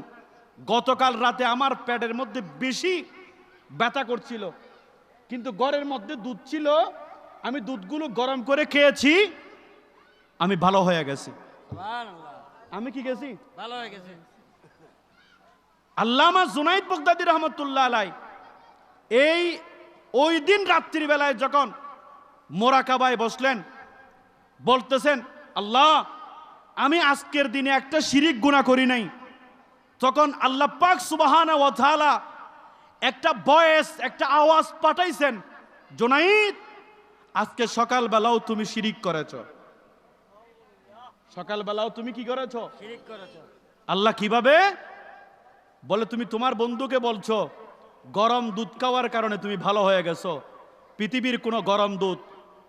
গতকাল রাতে আমার পেটের মধ্যে বেশি ব্যথা করছিল, কিন্তু ঘরের মধ্যে দুধ ছিল, আমি দুধগুলো গরম করে খেয়েছি, আমি ভালো হয়ে গেছি। আমি কি গেছি? ভালো হয়ে গেছে। আল্লামা জুনাইদ বাগদাদী রহমতুল্লাহ আলাইহি ওই দিন রাত্রির বেলায় যখন মোরাকাবায় বসলেন, বলতেছেন, আল্লাহ আমি আজকের দিনে একটা শিরিক গুনাহ করি নাই। তখন আল্লাহ পাক সুবহানাহু ওয়া তাআলা একটা ভয়েস, একটা আওয়াজ পাঠাইছেন, জুনাইদ আজকে সকালবেলাও তুমি শিরিক করেছো, সকালবেলাও তুমি কি করেছো? শিরিক করেছো। আল্লাহ কিভাবে? বলে, তুমি তোমার বন্ধুকে বলছো গরম দুধ খাওয়ার কারণে তুমি ভালো হয়ে গেছো, পৃথিবীর কোনো গরম দুধ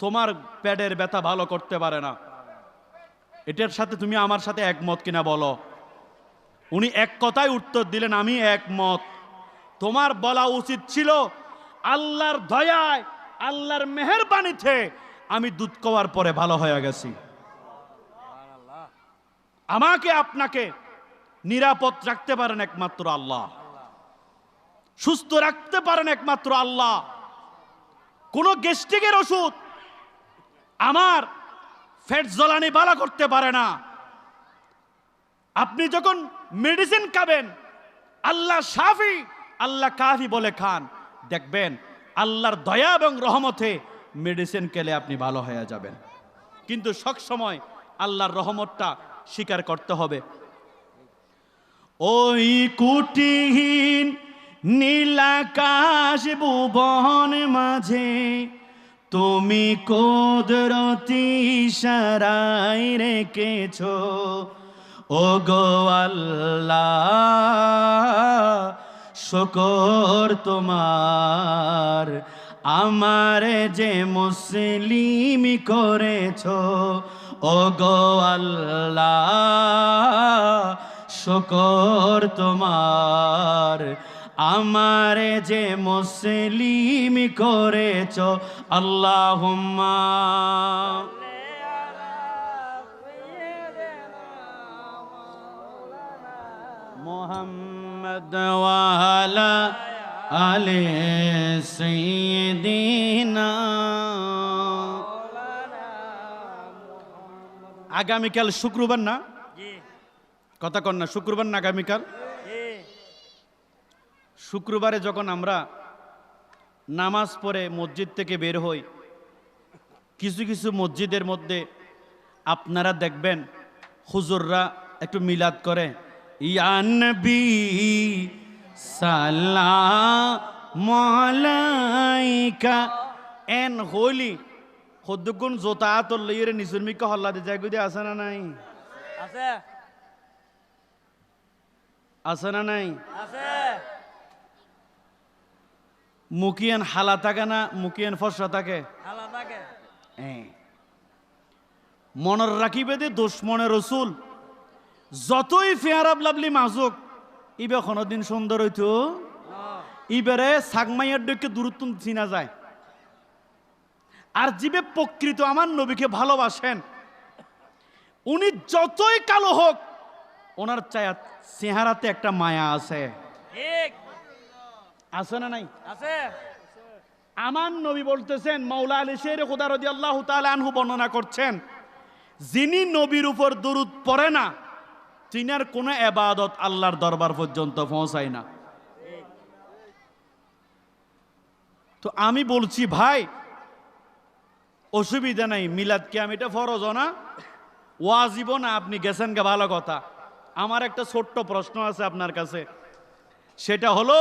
তোমার পেটের ব্যথা ভালো করতে পারে না। এটার সাথে তুমি আমার সাথে একমত কিনা বলো। উনি এক কথায় উত্তর দিলেন, আমি একমত। তোমার বলা উচিত ছিল, আল্লাহর দয়ায়, আল্লাহর মেহেরবানিতে আমি দুধ খাওয়ার পরে ভালো হয়ে গেছি। আমাকে আপনাকে নিরাপদ রাখতে পারেন একমাত্র আল্লাহ, সুস্থ রাখতে পারেন একমাত্র আল্লাহ। কোন গ্যাস্ট্রিকের ওষুধ আমার ফ্যাট জ্বালানি ভালো করতে পারে না। আপনি যখন মেডিসিন খাবেন, আল্লাহ শাফি, আল্লাহ কাফি বলে খান, দেখবেন আল্লাহর দয়া এবং রহমতে মেডিসিন খেলে আপনি ভালো হয়ে যাবেন। কিন্তু সব সময় আল্লাহর রহমতটা স্বীকার করতে হবে। ওই কুটিহীন নীলাকাশ ভুবন মাঝে তুমি কুদরতি ইশারায় রেখেছো, ও গো আল্লাহ শুকর তোমার, আমারে যে মুসলিম করেছো, ও গো আল্লাহ শুকর তোমার, আমারে যে মুসলিম করেছো। আল্লাহুম্মা মুহাম্মদ ওয়া আলা আলি সাইয়্যিদিনা। আগামীকাল শুক্রবার না? কথা কন না, শুক্রবার না আগামীকাল? শুক্রবারে যখন আমরা নামাজ পড়ে মসজিদ থেকে বের হই, কিছু কিছু মসজিদের মধ্যে আপনারা দেখবেন হুজুররা একটু মিলাদ করে, ইয়া নবী সালামু আলাইকা, এন হইলি খদ্দুগুন জোতা আতর লইরে নিচুর মিকা হল্লা দে যায় গুদি আছে না নাই? আছে আছে না নাই? আছে। মুকিয়ান হালা থাকে না, মুকিয়ান ফসা থাকে। আল্লাহ থাকে। মনের রাখিবে দে দুশ্মনের রসুল যতই ফেয়ারাব লাভলি মাজুক, ইবে কোনদিন সুন্দর হইতো, ইবারে সাগমাইয়ার ডেকে দূরত্ব চিনা যায়। আর জিবে প্রকৃত আমার নবীকে ভালোবাসেন, উনি যতই কালো হোক, ওনার চেহারাতে একটা মায়া আছে। ঠিক আছে না নাই? আছে। আমার নবী বলতেছেন, মাওলা আলী শের খুদা রাদিয়াল্লাহু তাআলা আনহু বর্ণনা করছেন, যিনি নবীর উপর দরুদ পড়ে না, তিনার কোনো ইবাদত আল্লাহর দরবার পর্যন্ত পৌঁছায় না। তো আমি বলছি ভাই, অসুবিধা নাই, মিলাদ কি আমি এটা ফরজ না, ওয়াজিব না, আপনি গেছেন গে ভালো কথা। আমার একটা ছোট্ট প্রশ্ন আছে আপনার কাছে, সেটা হলো,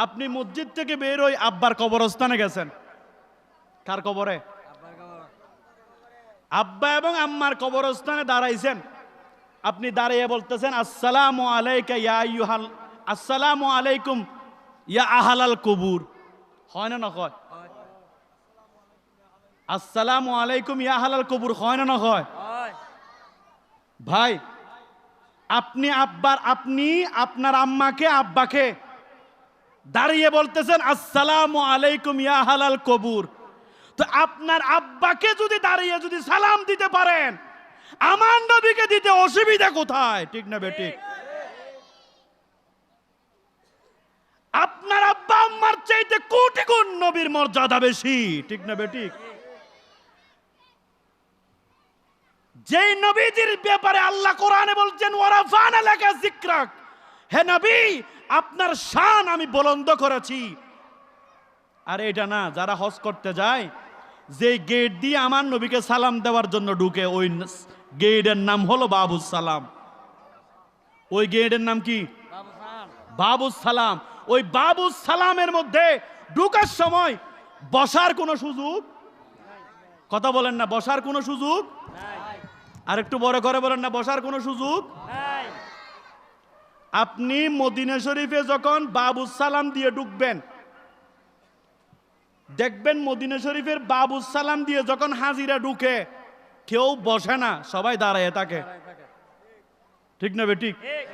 আপনি মসজিদ থেকে বের হই আব্বার কবরস্থানে গেছেন, কার কবরে? আব্বা এবং আম্মার কবরস্থানে দাঁড়াইছেন। আপনি দাঁড়িয়ে বলতেছেন আসসালামু আলাইকা ইয়া আইয়ুহাল, আসসালামু আলাইকুম ইয়া আহলাল কবুর, হয় না না হয়? আসসালামু আলাইকুম ইয়া আহলাল কবুর, হয় না না হয়? হয়। ভাই, আপনি আপনার আম্মাকে আব্বাকে দাঁড়িয়ে বলতেছেন আসসালামু আলাইকুম ইয়া আহলাল কবুর, তো আপনার আব্বাকে যদি দাঁড়িয়ে যদি সালাম দিতে পারেন, আমার নবীকে দিতে অসুবিধা কোথায়? ঠিক না বেঠিক? আপনার আব্বা আম্মার চাইতে কোটি গুণ নবীর মর্যাদা বেশি, ঠিক না বেঠিক? যেই নবীজির ব্যাপারে আল্লাহ কোরআনে বলছেন ওয়ারাফানা লাকা যিকরাক, হে নবী আপনার শান আমি বুলন্দ করেছি। আর এটা না, যারা হজ করতে যায়, যে গেট দিয়ে আমার নবীকে সালাম দেওয়ার জন্য ঢুকে, ওই গেটের নাম হলো বাবুস সালাম। ওই গেটের নাম কি? বাবু খান। বাবুস সালাম। ওই বাবুস সালামের মধ্যে ঢুকার সময় বসার কোনো সুযোগ, কথা বলেন না, বসার কোনো সুযোগ, নাই। আর একটু বড় করে বলেন না, বসার কোনো সুযোগ। নাই। আপনি মদিনা শরীফে যখন বাবুস সালাম দিয়ে ঢুকবেন, দেখবেন মদিনা শরীফের বাবুস সালাম দিয়ে যখন হাজিরা ঢুকে, কেউ বসে না, সবাই দাঁড়ায় থাকে, ঠিক না বেঠিক? ঠিক।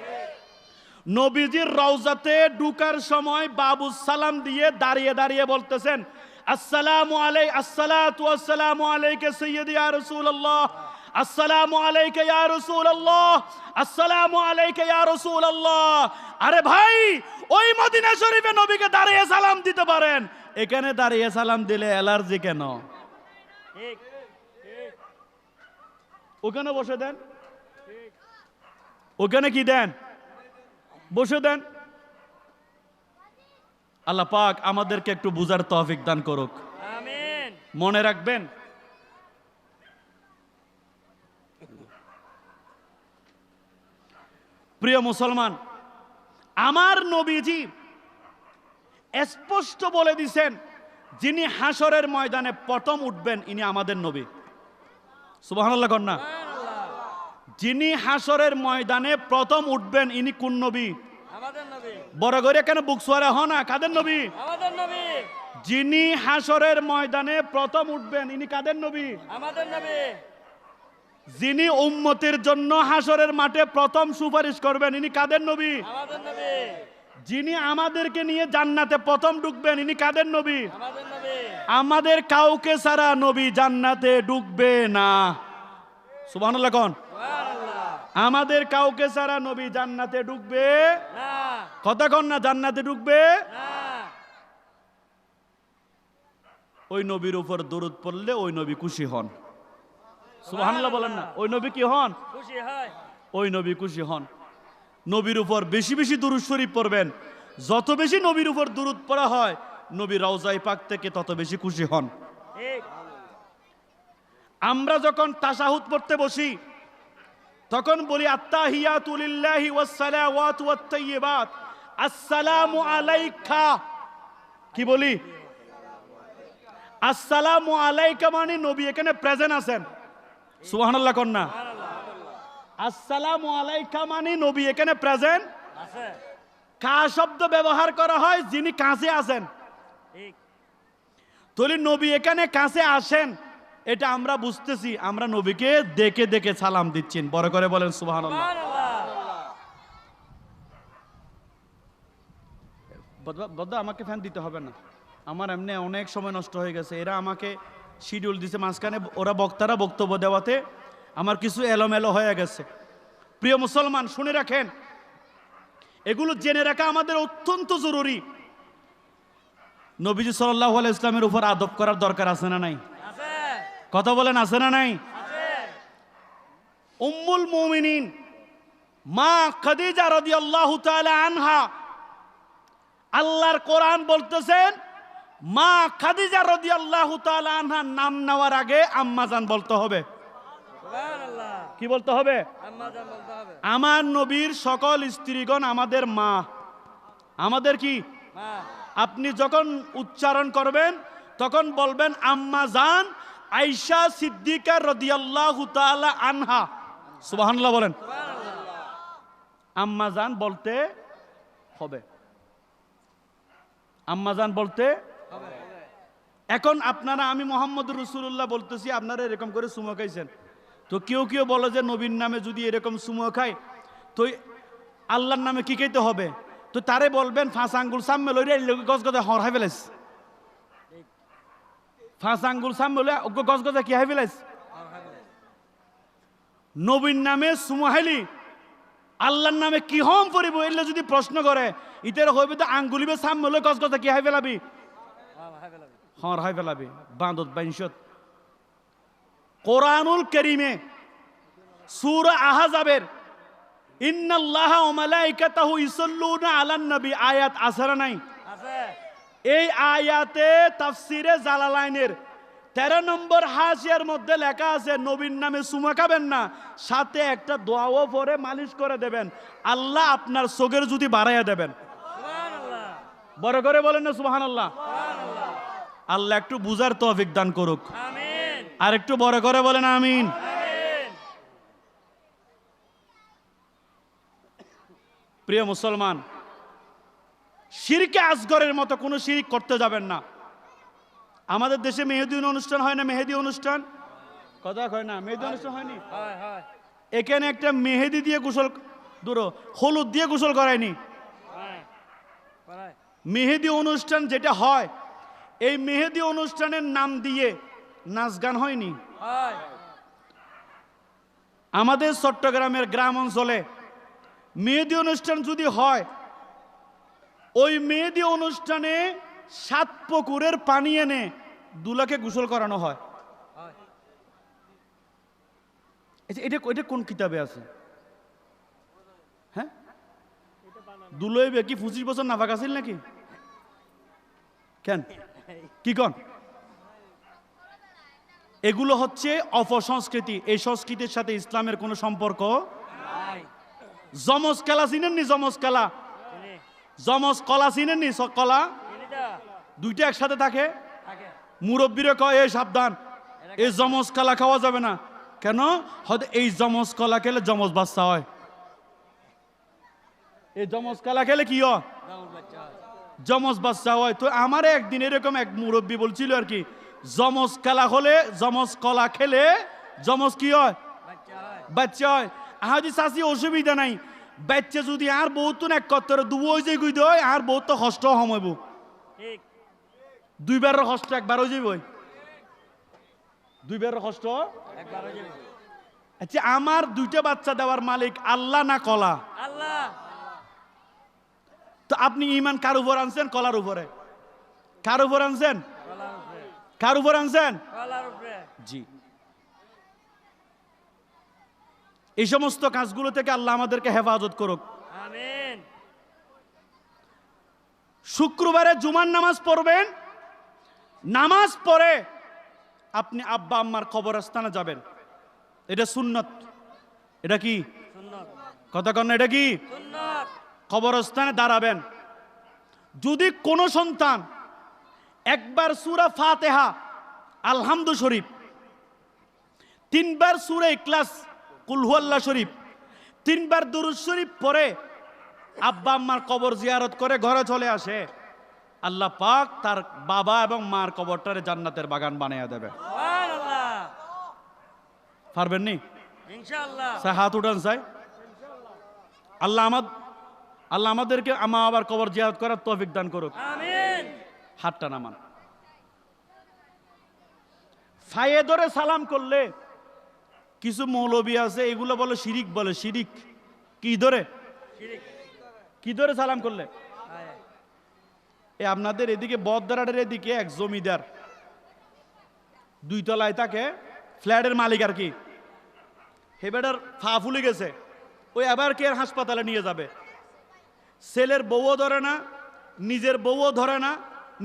নবীজির রওজাতে ঢুকার সময় বাবুস সালাম দিয়ে দাঁড়িয়ে দাঁড়িয়ে বলতেছেন আসসালামু আলাই, আসসালাতু ওয়াসসালামু আলাইকা সাইয়্যিদি ইয়া রাসূলুল্লাহ, আসসালামু আলাইকা ইয়া রাসূলুল্লাহ, আসসালামু আলাইকা ইয়া রাসূলুল্লাহ। আরে ভাই, ওই মদিনা শরীফে নবীকে দাঁড়িয়ে সালাম দিতে পারেন, এখানে দাঁড়িয়ে সালাম দিলে অ্যালার্জি কেন? ঠিক। ওখানে বসে দেন, ওখানে কি দেন? বসে দেন। আল্লাহ পাক আমাদেরকে একটু বুঝার তৌফিক দান করুক। আমিন। মনে রাখবেন, প্রিয় মুসলমান, আমার নবীজি স্পষ্ট বলে দিছেন, যিনি হাসরের ময়দানে প্রথম উঠবেন ইনি আমাদের নবী। সুবহানাল্লাহ কন্যা। যিনি হাসরের ময়দানে প্রথম উঠবেন ইনি কোন নবী? আমাদের নবী। বড় করে কেন বুক সোয়ারে হ না, কাদের নবী? আমাদের নবী। যিনি হাসরের ময়দানে প্রথম উঠবেন ইনি কাদের নবী? আমাদের নবী। যিনি উম্মতের জন্য হাসরের মাঠে প্রথম সুপারিশ করবেন ইনি কাদের নবী? আমাদের নবী। যিনি আমাদেরকে নিয়ে জান্নাতে প্রথম ঢুকবেন ইনি কাদের নবী? আমাদের নবী। আমাদের কাউকে ছাড়া নবী জান্নাতে ঢুকবে না। সুবহানাল্লাহ কোন? সুবহানাল্লাহ। আমাদের কাউকে ছাড়া নবী জান্নাতে ঢুকবে না। কথা কন না, জান্নাতে ঢুকবে না। ওই নবীর উপর দরুদ পড়লে ওই নবী খুশি হন। সুবহানাল্লাহ বলেন না, ওই নবী কি হন? খুশি হয়। ওই নবী খুশি হন। নবীর উপর বেশি বেশি দুরূদ শরীফ পড়বেন, যত বেশি নবীর উপর দুরূদ পড়া হয় নবী রওজায়ে পাক থেকে তত বেশি খুশি হন। ঠিক। আমরা যখন তাশাহুদ পড়তে বসি তখন বলি আত্তাহিয়াতু লিল্লাহি ওয়াস সালাওয়াতু ওয়াত তাইয়্যিবাত, আসসালামু আলাইকা। কি বলি? আসসালামু আলাইকা মানে নবী এখানে প্রেজেন্ট আছেন। সুবহানাল্লাহ কোন না? আসসালামু আলাইকা মানে নবী এখানে প্রেজেন্ট আছে। কা শব্দ ব্যবহার করা হয় যিনি কাছে আছেন। ঠিক। তাহলে নবী এখানে কাছে আসেন, এটা আমরা বুঝতেছি, আমরা নবীকে দেখে দেখে সালাম দিচ্ছেন। বড় করে বলেন সুবহানাল্লাহ। বদ্দা আমাকে ফ্যান দিতে হবে না, আমার এমনি অনেক সময় নষ্ট হয়ে গেছে। এরা আমাকে শিডিউল দিছে মাঝখানে, ওরা বক্তারা বক্তব্য দেওয়াতে আমার কিছু এলোমেলো হয়ে গেছে। প্রিয় মুসলমান, শুনে রাখেন, এগুলো জেনে রাখা আমাদের অত্যন্ত জরুরি। নবীজি সাল্লাল্লাহু আলাইহি ইসলামের উপর আদব করার দরকার আছে না নাই? আছে। কথা বলেন, আছে না নাই? আছে। উম্মুল মুমিনিন মা খাদিজা রাদিয়াল্লাহু তাআলা আনহা, আল্লাহর কোরআন বলতেছেন মা খাদিজা রাদিয়াল্লাহু তাআলা আনহা নাম নেওয়ার আগে আম্মাজান বলতে হবে। সুবহানাল্লাহ। কি বলতে হবে? আম্মা জান বলতে হবে। আমার নবীর সকল স্ত্রীগণ আমাদের মা। আমাদের কি? মা। আপনি যখন উচ্চারণ করবেন তখন বলবেন আম্মা জান আয়েশা সিদ্দিকা রাদিয়াল্লাহু তাআলা আনহা। সুবহানাল্লাহ বলেন। সুবহানাল্লাহ। আম্মাজান বলতে হবে, আম্মাজান বলতে। এখন আপনারা, আমি মোহাম্মদ রসুল্লাহ বলতেছি, আপনারা এরকম করে সুমো খাইছেন, তো কেউ কেউ বলে যে নবীর নামে যদি এরকম সুমো খায় তো আল্লাহর নামে কি খাইতে হবে? তো তারে বলবেন ফাঁস আঙ্গুল সামনে লইরে গজ গজা হরাই ফেলেছ, ফাঁস আঙ্গুল সামনে লইলে গজ গজা কি হাই ফেলেছ? নবীর নামে সুমো হাইলি আল্লাহর নামে কি হম পড়িব, এলে যদি প্রশ্ন করে ইতের হইবে তো আঙ্গুলিবে সামনে লই গজ গজা কি হাই ফেলাবি? হর হাই ফেলাবি বাঁধত বাইশত। কোরআনুল কারীমে সূরা আহজাবের ইন্নাল্লাহ ওয়া মালাইকাতাহু ইসাল্লুনা আলান নবী আয়াত আছে না নাই? আছে। এই আয়াতে তাফসিরে জালালাইনের 13 নম্বর হাসিয়ার মধ্যে লেখা আছে নবীর নামে চুমা খাবেন না, সাথে একটা দোয়াও পরে মালিশ করে দেবেন, আল্লাহ আপনার চোখের যদি বাড়াইয়া দেবেন। সুবহানাল্লাহ। বড় করে বলেন না সুবহানাল্লাহ। সুবহানাল্লাহ। আল্লাহ একটু বুঝার তৌফিক দান করুক। আমিন। আর একটু বড় করে বলেন আমিন। আমিন। প্রিয় মুসলমান, শিরকে আসগরের মতো কোনো শিরিক করতে যাবেন না। আমাদের দেশে মেহেদি অনুষ্ঠান হয় না? মেহেদি অনুষ্ঠান কথা হয় না? মেহেদি অনুষ্ঠান হয়নি? হয় হয়। এখানে একটা মেহেদি দিয়ে গোসল, দূর হলুদ দিয়ে গোসল করায়নি। হয়। করায়। মেহেদি অনুষ্ঠান যেটা হয়, এই মেহেদি অনুষ্ঠানের নাম দিয়ে নাচ গান হয়নি। হয়। আমাদের চট্টগ্রামের গ্রাম অঞ্চলে মেহেদি অনুষ্ঠান যদি হয়, ওই মেহেদি অনুষ্ঠানে 7 পুকুরের পানি এনে দুলাকে গোসল করানো হয়। হয়। এটা এটা কোন কিতাবে আছে? হ্যাঁ, দুলইবে কি 25 বছর নাফাক আছিল নাকি? কেন কি কন? এগুলো হচ্ছে অপসংস্কৃতি। এই সংস্কৃতির সাথে ইসলামের কোনো সম্পর্ক। নাই। জমজ খেলা চিনেননি? জমজ খেলা, চিনি। জমজ কলা চিনেননি? কলা চিনি তো। দুইটা একসাথে থাকে। থাকে। মুরব্বীরা কয় এই সাবধান, এই জমজ কলা খাওয়া যাবে না। কেন? হয়তো এই জমজ কলা খেলে জমজ বাচ্চা হয়। এই জমজ কলা খেলে কি হয়? দাউদ বাচ্চা হয়। জমজ বাচ্চা হয়। তো আমার একদিন এরকম এক মুরব্বী বলছিল আর কি, জমজ খেলা হলে, জমজ কলা খেলে জমজ কি হয়? বাচ্চা হয়। বাচ্চা হয়। আহাজি চাষি অসুবিধা নাই, বাচ্চা যদি আর বহুত এক কত্তর দুবই যে গুই দেয় আর বহুত তো কষ্ট হমাইব। ঠিক। দুইবার কষ্ট একবার হয়ে যাবই, দুইবার কষ্ট। একবার হয়ে যাবে। আচ্ছা, আমার 2টা বাচ্চা দেওয়ার মালিক আল্লাহ না কলা? আল্লাহ। তো আপনি ইমান কার উপর আনছেন? কলার উপরে। কার উপর আনছেন? কলার উপরে। কার উপর আনছেন? কলার উপরে। জি। এই সমস্ত কাজগুলো থেকে আল্লাহ আমাদেরকে হেফাজত করুক। আমিন। শুক্রবারে জুমার নামাজ পড়বেন, নামাজ পড়ে আপনি আব্বা আম্মার কবরস্থানে যাবেন, এটা সুন্নত। এটা কি সুন্নাত। কথা কন না? এটা কি? সুন্নাত। কবরস্থানে দাঁড়াবেন। যদি কোনো সন্তান একবার সূরা ফাতিহা, আলহামদু শরীফ, 3বার সূরা ইখলাস, কুল হুয়াল্লাহ শরীফ, 3বার দুরূদ শরীফ পড়ে আব্বা আম্মার কবর জিয়ারত করে ঘরে চলে আসে, আল্লাহ পাক তার বাবা এবং মার কবরটারে জান্নাতের বাগান বানিয়ে দেবে। সুবহানাল্লাহ। পারবেন নি? ইনশাআল্লাহ। স্যার হাত উঠান চাই। আল্লাহ আমাদেরকে আমা আবার কবর জিয়ারত করার তৌফিক দান করুক। আমিন। হাতটা নামান। ফায়ে ধরে সালাম করলে কিছু মৌলবী আছে, এগুলো বলে শিরিক, বলে শিরিক। কি ধরে? শিরিক। কি ধরে সালাম করলে? হয়। আপনাদের এদিকে বদদারাটের এদিকে এক জমিদার, 2 তলায় থাকে, ফ্ল্যাটের মালিক আর কি, হেবেটার ফা ফুলে গেছে, ওই আবার কে হাসপাতালে নিয়ে যাবে। ছেলের বউও ধরে না, নিজের বউও ধরে না,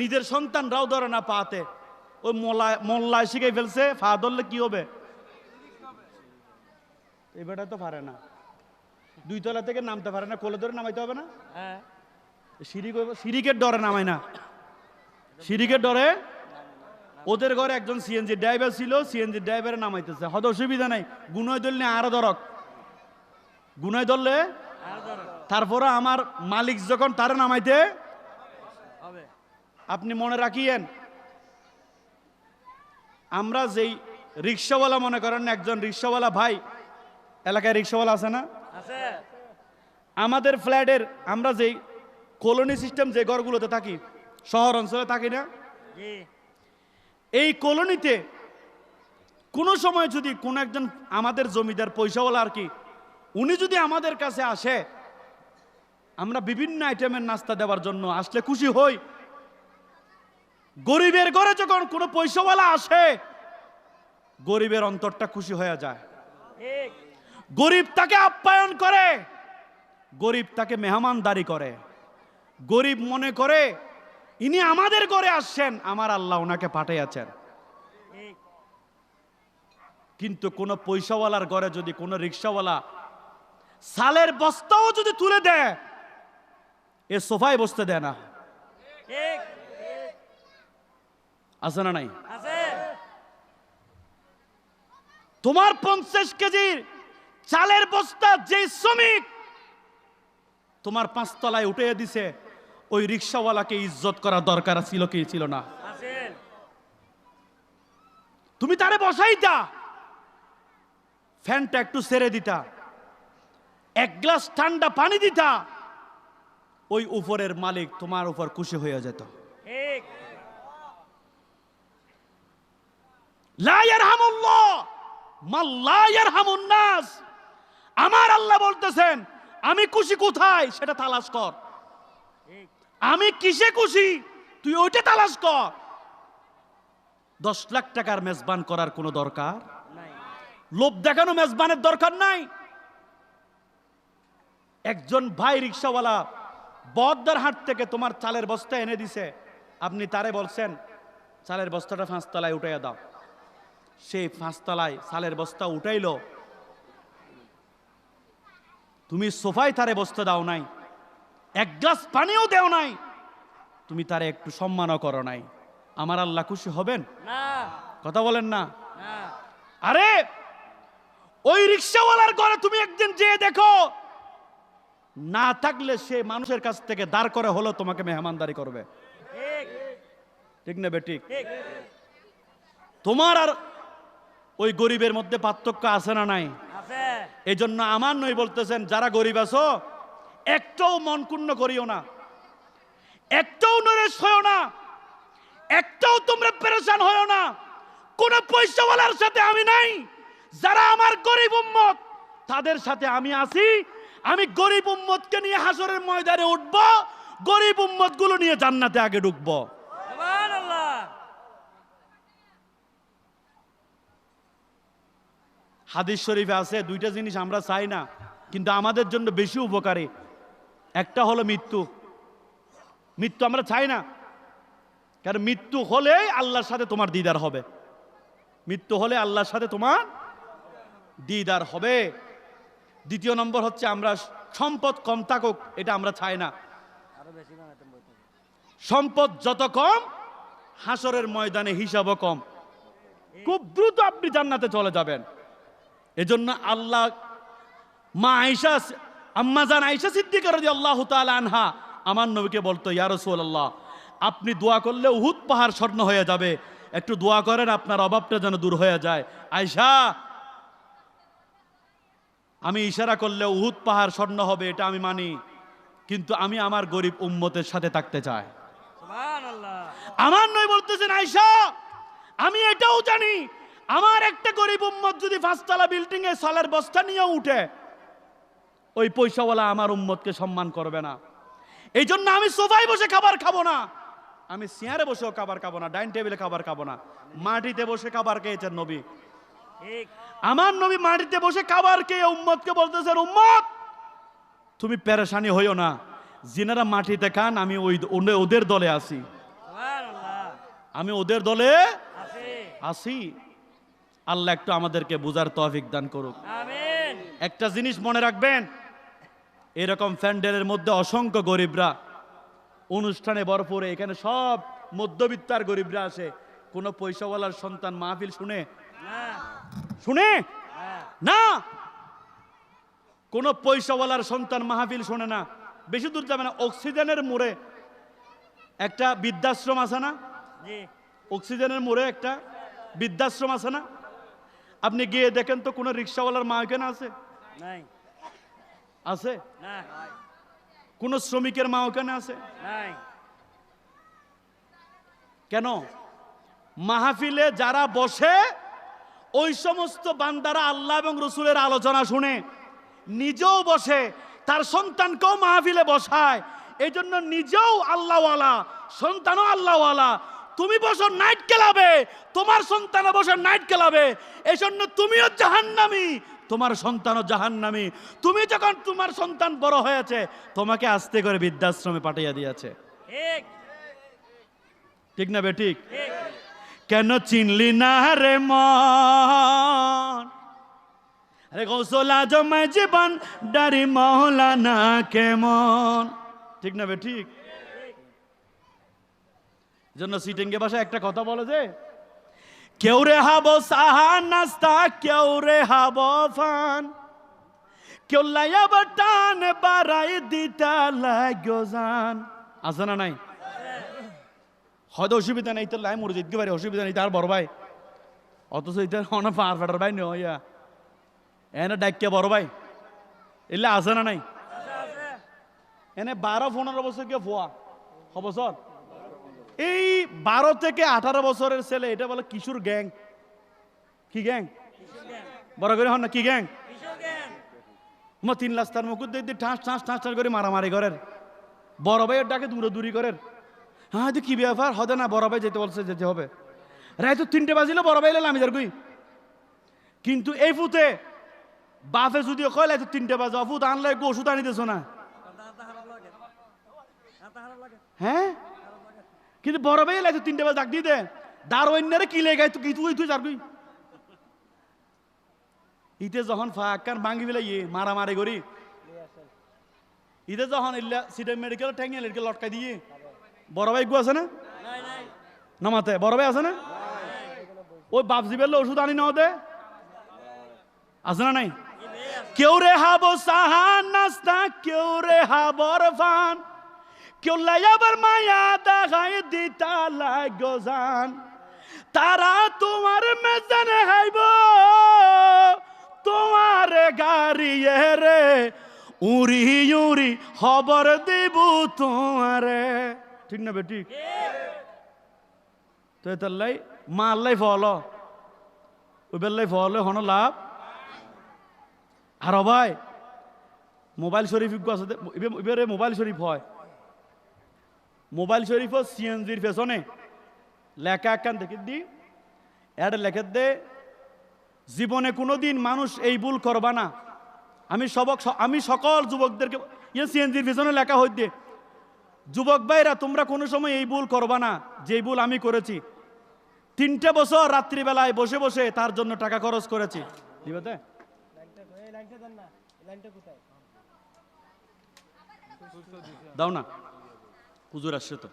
নিজের সন্তানরাও ধরে না পাতে। ওই মোল্লায় শিখে ফেলছে, ফা ধরলে কি হবে? এবারটা তো পারে না, 2 তলা থেকে নামতে পারে না, কোলে ধরে নামাইতে হবে না? হ্যাঁ। শিরিকের ডরে নামায় না, শিরিকের ডরে। ওদের ঘরে একজন সিএনজি ড্রাইভার ছিল, সিএনজি ড্রাইভারে নামাইতেছে, হয়তো অসুবিধা নাই, গুনায় ধরলে আরো ধরক, গুনায় ধরলে আর ধরো। তারপরে আমার মালিক যখন তারে নামাইতে হবে। আপনি মনে রাখিয়েন, আমরা যেই রিক্সাওয়ালা মনে করেন, একজন রিক্সাওয়ালা ভাই, এলাকায় রিক্সাওয়ালা আছে না, আছে। আমাদের ফ্ল্যাটের আমরা যেই কলোনি সিস্টেম যে ঘরগুলোতে থাকি, শহর অঞ্চলে থাকি না, জি। এই কলোনিতে কোনো সময় যদি কোনো একজন আমাদের জমিদার পয়সাওয়ালা আর কি, উনি যদি আমাদের কাছে আসে, আমরা বিভিন্ন আইটেমের নাস্তা দেওয়ার জন্য আসলে খুশি হই। গরিবের ঘরে যখন কোনো পয়সাওয়ালা আসে, গরিবের অন্তরটা খুশি হয়ে যায়। ঠিক। গরিব তাকে আপ্যায়ন করে, গরিব তাকে মেহমানদারি করে, গরিব মনে করে ইনি আমাদের ঘরে আসছেন, আমার আল্লাহ ওনাকে পাঠিয়েছেন। ঠিক। কিন্তু কোন পয়সাওয়ালার ঘরে যদি কোন রিক্সাওয়ালা সালের বস্তাও যদি তুলে দেয়, এ সোফায় বসতে দেয় না। ঠিক। আছে না নাই? আছে। তোমার 50 কেজির চালের বস্তা যে শ্রমিক তোমার 5 তলায় উঠে দিছে, ওই রিক্সাওয়ালাকে ইজ্জত করা দরকার ছিল কি ছিল না? আছেন। তুমি তারে বসাইতা, ফ্যানটা একটু ছেড়ে দিতা, এক গ্লাস ঠান্ডা পানি দিতা, ওই উপরের মালিক তোমার উপর খুশি হয়ে যেত। ঠিক। লা ইয়ারহামুল্লাহ মান লা ইয়ারহামুন নাস। আমার আল্লাহ বলতেছেন, আমি খুশি কোথায় সেটা তালাশ কর। ঠিক। আমি কিসে খুশি তুই ওইটা তালাশ কর। 10 লাখ টাকার মেজবান করার কোনো দরকার নাই। লোভ দেখানো মেজবানের দরকার নাই। একজন ভাই রিক্সাওয়ালা বদ্দার হাট থেকে তোমার চালের বস্তা এনে দিছে, আপনি তারে বলছেন চালের বস্তাটা 5 তলায় উঠাইয়া দাও। সেই 5 তলায় চালের বস্তা উঠাইলো, তুমি সোফায় তারে বস্তা দাও নাই, এক গ্লাস পানিও দেও নাই, তুমি তারে একটু সম্মানও করো নাই। আমার আল্লাহ খুশি হবেন? না। কথা বলেন না। না। আরে ওই রিক্সাওয়ালার ঘরে তুমি একদিন যেয়ে দেখো, না থাকলে সে মানুষের কাছ থেকে দাঁড় করে হলো তোমাকে মেহমানদারি করবে। ঠিক। ঠিক না বেঠিক? ঠিক। তোমার আর ওই গরিবের মধ্যে পার্থক্য আছে না নাই? আছে। এই জন্য আমার নই বলতেছেন, যারা গরিব আছো একটাও মন ক্ষুণ্ণ করিও না, একটাও নরেশ হইও না, একটাও তোমরা পেরেশান হইও না। কোন পয়সাওয়ালার সাথে আমি নাই। যারা আমার গরিব উম্মত তাদের সাথে আমি আছি। আমি গরিব উম্মতকে নিয়ে হাসরের ময়দানে উঠব, গরিব উম্মত গুলো নিয়ে জান্নাতে আগে ঢুকবো। সুবহানাল্লাহ। হাদিস শরীফে আছে দুইটা জিনিস আমরা চাই না, কিন্তু আমাদের জন্য বেশি উপকারী। একটা হলো মৃত্যু। মৃত্যু আমরা চাই না, কারণ মৃত্যু হলে আল্লাহর সাথে তোমার দিদার হবে। মৃত্যু হলে আল্লাহর সাথে তোমার দিদার হবে। দ্বিতীয় নম্বর হচ্ছে আমরা সম্পদ কম থাকুক, এটা আমরা চাই না। আরো বেশি বানাইতে বলতে। সম্পদ যত কম, হাসরের ময়দানে হিসাবও কম। খুব দ্রুত আপনি জান্নাতে চলে যাবেন। এজন্য আল্লাহ মা আয়েশা, আম্মা জান আয়েশা সিদ্দিকা রাদিয়াল্লাহু তাআলা আনহা আমার নবীকে বলতো, ইয়া রাসূলুল্লাহ, আপনি দোয়া করলে উহুদ পাহাড় স্বর্ণ হয়ে যাবে, একটু দোয়া করেন আপনার অভাবটা যেন দূর হয়ে যায়। আয়েশা, আমি ইশারা করলে উহুদ পাহাড় স্বর্ণ হবে এটা আমি মানি, কিন্তু আমি আমার গরিব উম্মতের সাথে থাকতে চাই। সুবহানাল্লাহ। আমার নয় বলতেছেন, আয়েশা আমি এটাও জানি, আমার একটা গরিব উম্মত যদি 5 তলা বিল্ডিং এ সালের বস্তা নিয়ে উঠে, ওই পয়সাওয়ালা আমার উম্মতকে সম্মান করবে না। এই জন্য আমি সোফায় বসে খাবার খাবো না, আমি চেয়ারে বসেও খাবার খাবো না, ডাইনিং টেবিলে খাবার খাবো না। মাটিতে বসে খাবার খেয়েছেন নবী। ঠিক। আমার নবী মাটিতে বসে খাবার খেয়ে উম্মতকে বলতেছেন, উম্মত তুমি পেরেশানি হইও না, যিনারা মাটিতে খান আমি ওদের দলে আছি, সুবহানাল্লাহ। আমি ওদের দলে আছে। আছি। আল্লাহ একটু আমাদেরকে বুঝার তৌফিক দান করুক। আমিন। একটা জিনিস মনে রাখবেন, এরকম প্যান্ডেলের মধ্যে অসংখ্য গরিবরা অনুষ্ঠানে ভরপুরে, এখানে সব মধ্যবিত্ত আর গরিবরা আসে। কোন পয়সাওয়ালার সন্তান মাহফিল শুনে না। শুনে না। না, কোনো পয়সাওয়ালার সন্তান মাহফিল শোনে না, বেশি দূর যাবে না, অক্সিজেনের মোড়ে একটা বৃদ্ধাশ্রম আছে না? জি অক্সিজেনের মোড়ে একটা বৃদ্ধাশ্রম আছে না? আপনি গিয়ে দেখেন তো কোনো রিক্সাওয়ালার মা ওখানে আছে? নাই আছে? না কোনো শ্রমিকের মা ওখানে আছে? নাই কেন? মাহফিলে যারা বসে ওই সমস্ত বান্দারা আল্লাহ এবং রসুলের আলোচনা শুনে নিজেও বসে, তার সন্তানকেও মাহফিলে বসায়। এই জন্য নিজেও আল্লাহওয়ালা, সন্তানও আল্লাহওয়ালা। তুমি বসো নাইট ক্লাবে, তোমার সন্তানও বসে নাইট ক্লাবে, এই জন্য তুমিও জাহান্নামী, তোমার সন্তানও জাহান্নামী। তুমি যখন তোমার সন্তান বড় হয়েছে, তোমাকে আস্তে করে বৃদ্ধাশ্রমে পাঠিয়ে দিয়েছে। ঠিক ঠিক না বে ঠিক? ঠিক কেন চিনলি না রে মন, আরে গৌসল আজম জীবন ডারি মৌলানা কেমন, ঠিক না বে ঠিক? জন্য সিটিংয়ে ভাষায় একটা কথা বলে যে, কেউ রে হাবো সাহা নাস্তা, কেউ রে হাবো ফান, কেউ লাইয়া বাটান বারাই দিতা লাগো জান। আছে না নাই? হয়তো অসুবিধা নেই, তো লাই মরে যেতে পারে, অসুবিধা নেই, তার বড় ভাই। অথচ এটা অনেক পার ফাটার ভাই নইয়া এনে ডাকিয়া বড় ভাই এলে আছে না নাই? এনে 12-15 বছর কে ফোয়া বছর, এই 12 থেকে 18 বছরের ছেলে, এটা বলে কিশোর গ্যাং। কি গ্যাং? বড় করে হন না, কি গ্যাং? মো 3 লাখ তার মুকুট দিয়ে ঠাস ঠাস ঠাস ঠাস করে মারামারি করেন, বড় ভাইয়ের ডাকে দূরি করেন। হ্যাঁ তো কি ব্যাপার হবে না, বড় ভাই যেতে বলছে যেতে হবে, রায় তো 3টে বাজিলে বড় ভাই আমি যার কই। কিন্তু এই ফুতে বাপে যদিও কয় তো 3টে বাজে, ফুত আনলে ওষুধ আনি দিছ না, হ্যাঁ? কিন্তু বড় ভাই এলাই তো 3টে বাজে ডাক দিয়ে দে, দার অন্যারে কি লেগাই তুই যার কই। ইতে যখন ফাঁকান ভাঙ্গি ফেলে মারামারি করি, ইতে যখন ইল্লা সিটে মেডিকেল ঠেঙে লটকাই দিয়ে, বড় ভাই গু আছে না নামাতে, বড় ভাই আছে না? ওই বাপজি বেললে ওষুধ আনি নাও দে, আছে না নাই? কেউ রে হাবো সাহান নাস্তা, কেউ রে হাবর ফান, কেউ লাইয়াবার মায়া দেখাই দিতা লাগো জান, তারা তোমার মেজানে হাইব তোমার গাড়ি রে, উড়ি উড়ি খবর দিব তোমারে, ঠিক না বেটি? তো এটার লাই মা আল্লাহ ফল, ওই বেল্লাই ফল হন লাভ। আর ভাই মোবাইল শরীফ আছে, এবারে মোবাইল শরীফ হয়, মোবাইল শরীফ সিএনজির পেছনে লেখা একখান দেখে দি, এটা লেখে দে, জীবনে কোনোদিন মানুষ এই ভুল করবা না। আমি সকল যুবকদেরকে সিএনজির পেছনে লেখা হইতে, যুবক ভাইরা তোমরা কোনো সময় এই ভুল করবা না যে ভুল আমি করেছি। 3টে বছর রাত্রিবেলায় বসে বসে তার জন্য টাকা খরচ করেছি। দিবাতে দাও না, হুজুর আসছে তো।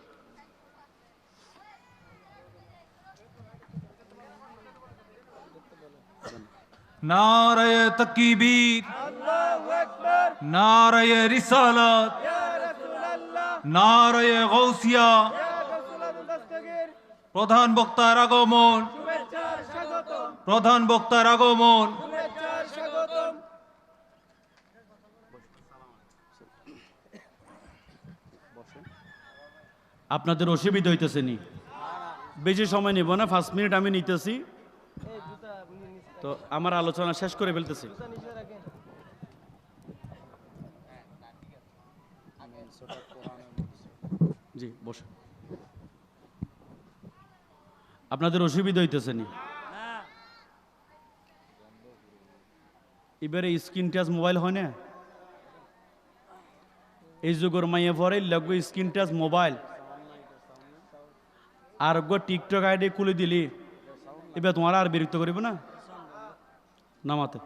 নারায়ে তাকবীর, নারায়ে রিসালাত, নারায়ে গাউসিয়া। প্রধান বক্তার আগমন, প্রধান বক্তার আগমন। আপনাদের অসুবিধা হইতেছে নি? বেশি সময় নিব না, 5 মিনিট আমি নিতেছি, তো আমার আলোচনা শেষ করে ফেলতেছি। জি বসে। আপনাদের অসুবিধা হইতেছে নি? এবারে স্ক্রিন টাচ মোবাইল হয় না, এই যুগের মাইয়ে পরে লাগবে স্ক্রিন টাচ মোবাইল, আর গো টিকটক আইডি খুলে দিলি, এবার তোমার আর বিরক্ত করিব না নামাতে।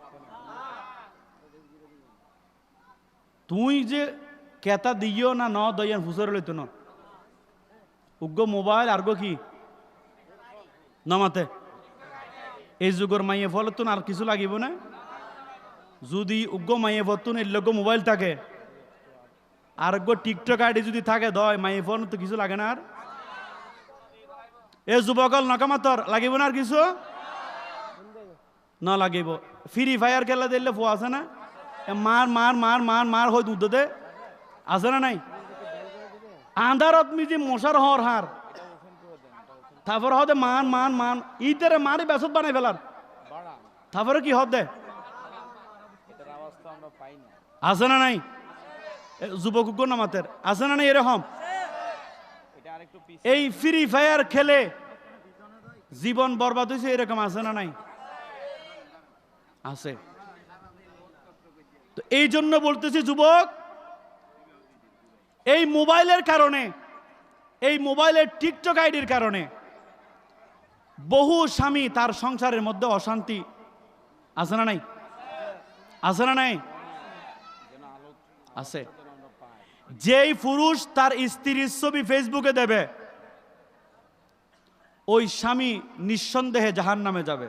তুই যে কেতা দিও না ন দইয়ান ফুসরে লইতো না, উগ্র মোবাইল আর গো কি নামাতে। এই যুগের মাইয়ে ফলে তো আর কিছু লাগিব না, যদি উগ্র মাইয়ে ফতুন এর লোক মোবাইল থাকে আর টিকটক আইডি যদি থাকে দয় মাইয়ে ফোন তো কিছু লাগে না আর এ যুবকল নকামাতর লাগিব না আর কিছু না লাগিব ফ্রি ফায়ার খেলা দিলে ফো আছে না মার মার মার মার মার হয় দুধ দে আছে না নাই আন্ধারত মিজি মশার হর হার তারপর হতে মান মান মান ইতারে মারি বেসত বানাই ফেলার তারপরে কি হতে আছে না নাই যুবক নামাতের আছে না নাই এরকম এই ফ্রি ফায়ার খেলে জীবন বরবাদ হয়েছে এরকম আছে না নাই আছে তো এই জন্য বলতেছি যুবক এই মোবাইলের কারণে এই মোবাইলের টিকটক আইডির কারণে বহু স্বামী তার সংসারের মধ্যে অশান্তি আছে না নাই আছে না নাই আছে যেই পুরুষ তার স্ত্রীর ছবি ফেসবুকে দেবে ওই স্বামী নিঃসন্দেহে জাহান্নামে যাবে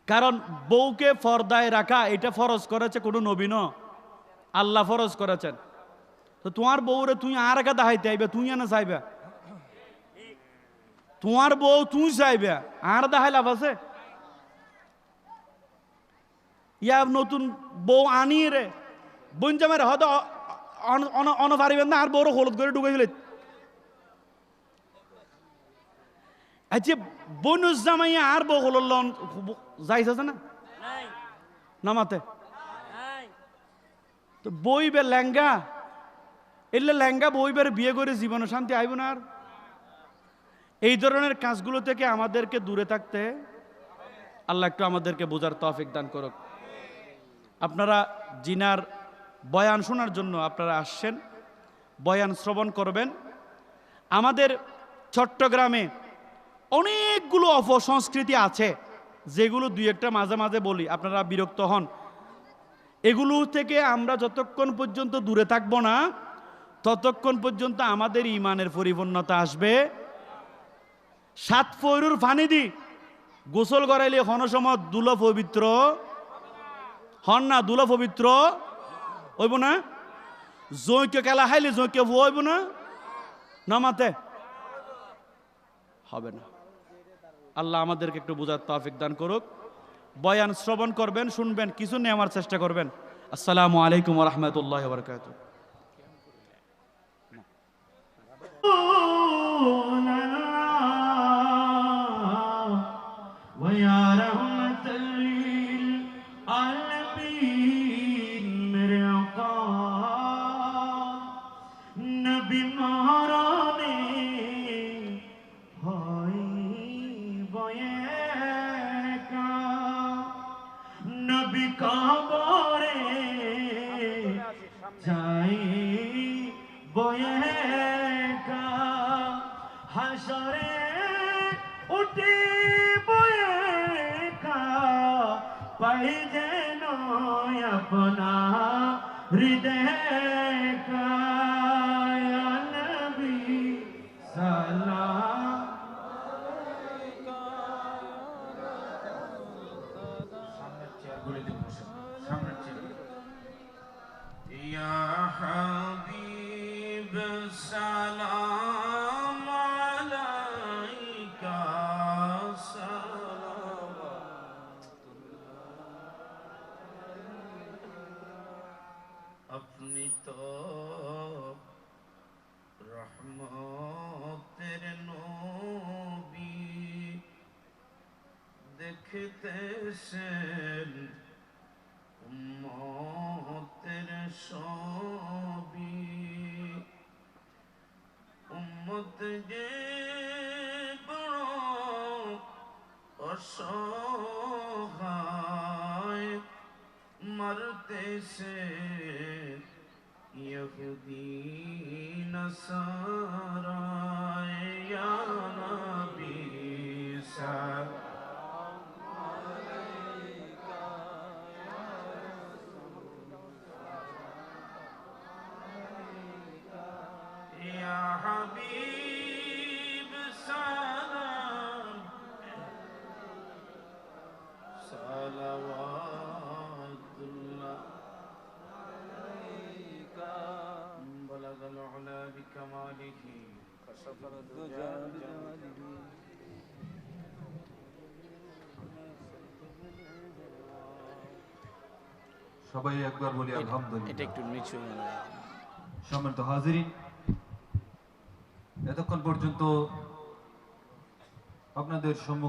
কারণ বউকে পর্দায় রাখা এটা ফরজ করেছে কোনো নবী না আল্লাহ ফরজ করেছেন তো তোমার বউরে তুই আর একা দেখাইতে আইবে তুই না চাইবে তোমার বউ তুই চাইবে আর দেখাই লাভ আছে ইয়া নতুন বউ আনিয়ে রে বোন জামাই হয়তো অনপারিবেন না আর বউর হলুদ করে ঢুকে দিলে আচ্ছা বনুস জামাই আর বউ হলুদ যাইছে না নাই নামাতে নাই তো বইবে লেঙ্গা এলে লেঙ্গা বইবের বিয়ে করে জীবনে শান্তি আইব না আর এই ধরনের কাজগুলো থেকে আমাদেরকে দূরে থাকতে আল্লাহ একটু আমাদেরকে বোঝার তৌফিক দান করুক আপনারা জিনার বয়ান শোনার জন্য আপনারা আসছেন বয়ান শ্রবণ করবেন আমাদের চট্টগ্রামে অনেকগুলো অপসংস্কৃতি আছে যেগুলো দুই একটা মাঝে মাঝে বলি আপনারা বিরক্ত হন এগুলো থেকে আমরা যতক্ষণ পর্যন্ত দূরে থাকবো না ততক্ষণ পর্যন্ত আমাদের ইমানের পরিপূর্ণতা আসবে 7 ফয়রুর পানি দি গোসল করাইলে হনসমত দুল পবিত্র হন না দুল পবিত্র হইব না জৈকে খেলা খাইলে জৈকে হইব না নামাতে হবে না আল্লাহ আমাদেরকে একটু বোঝার তৌফিক দান করুক বয়ান শ্রবণ করবেন শুনবেন কিছু নেওয়ার চেষ্টা করবেন আসসালামু আলাইকুম ওয়া রাহমাতুল্লাহি ওয়া বারাকাতুহু ويا رحمة للعالمين मेरे आका नबी महारानी भाई बयका नबी का बारे जाई बयका हशरे उठी पाई जेनो अपना हृदय का या नबी सलाम या हबीब सलाम अलैका अपनी तो रहमतेर नबी देखते सेन उम्मतेर सबी उम्मत जे बड़ो असहाय मरते से यहूदी नसारा या नबी सलाम अलैका या हबीब सलाम सलावत بكماله সবাই একবার বলি আলহামদুলিল্লাহ। এটা একটু নিচু সম্মানিত হাজিরিন, এতক্ষণ পর্যন্ত আপনাদের সম্মুখে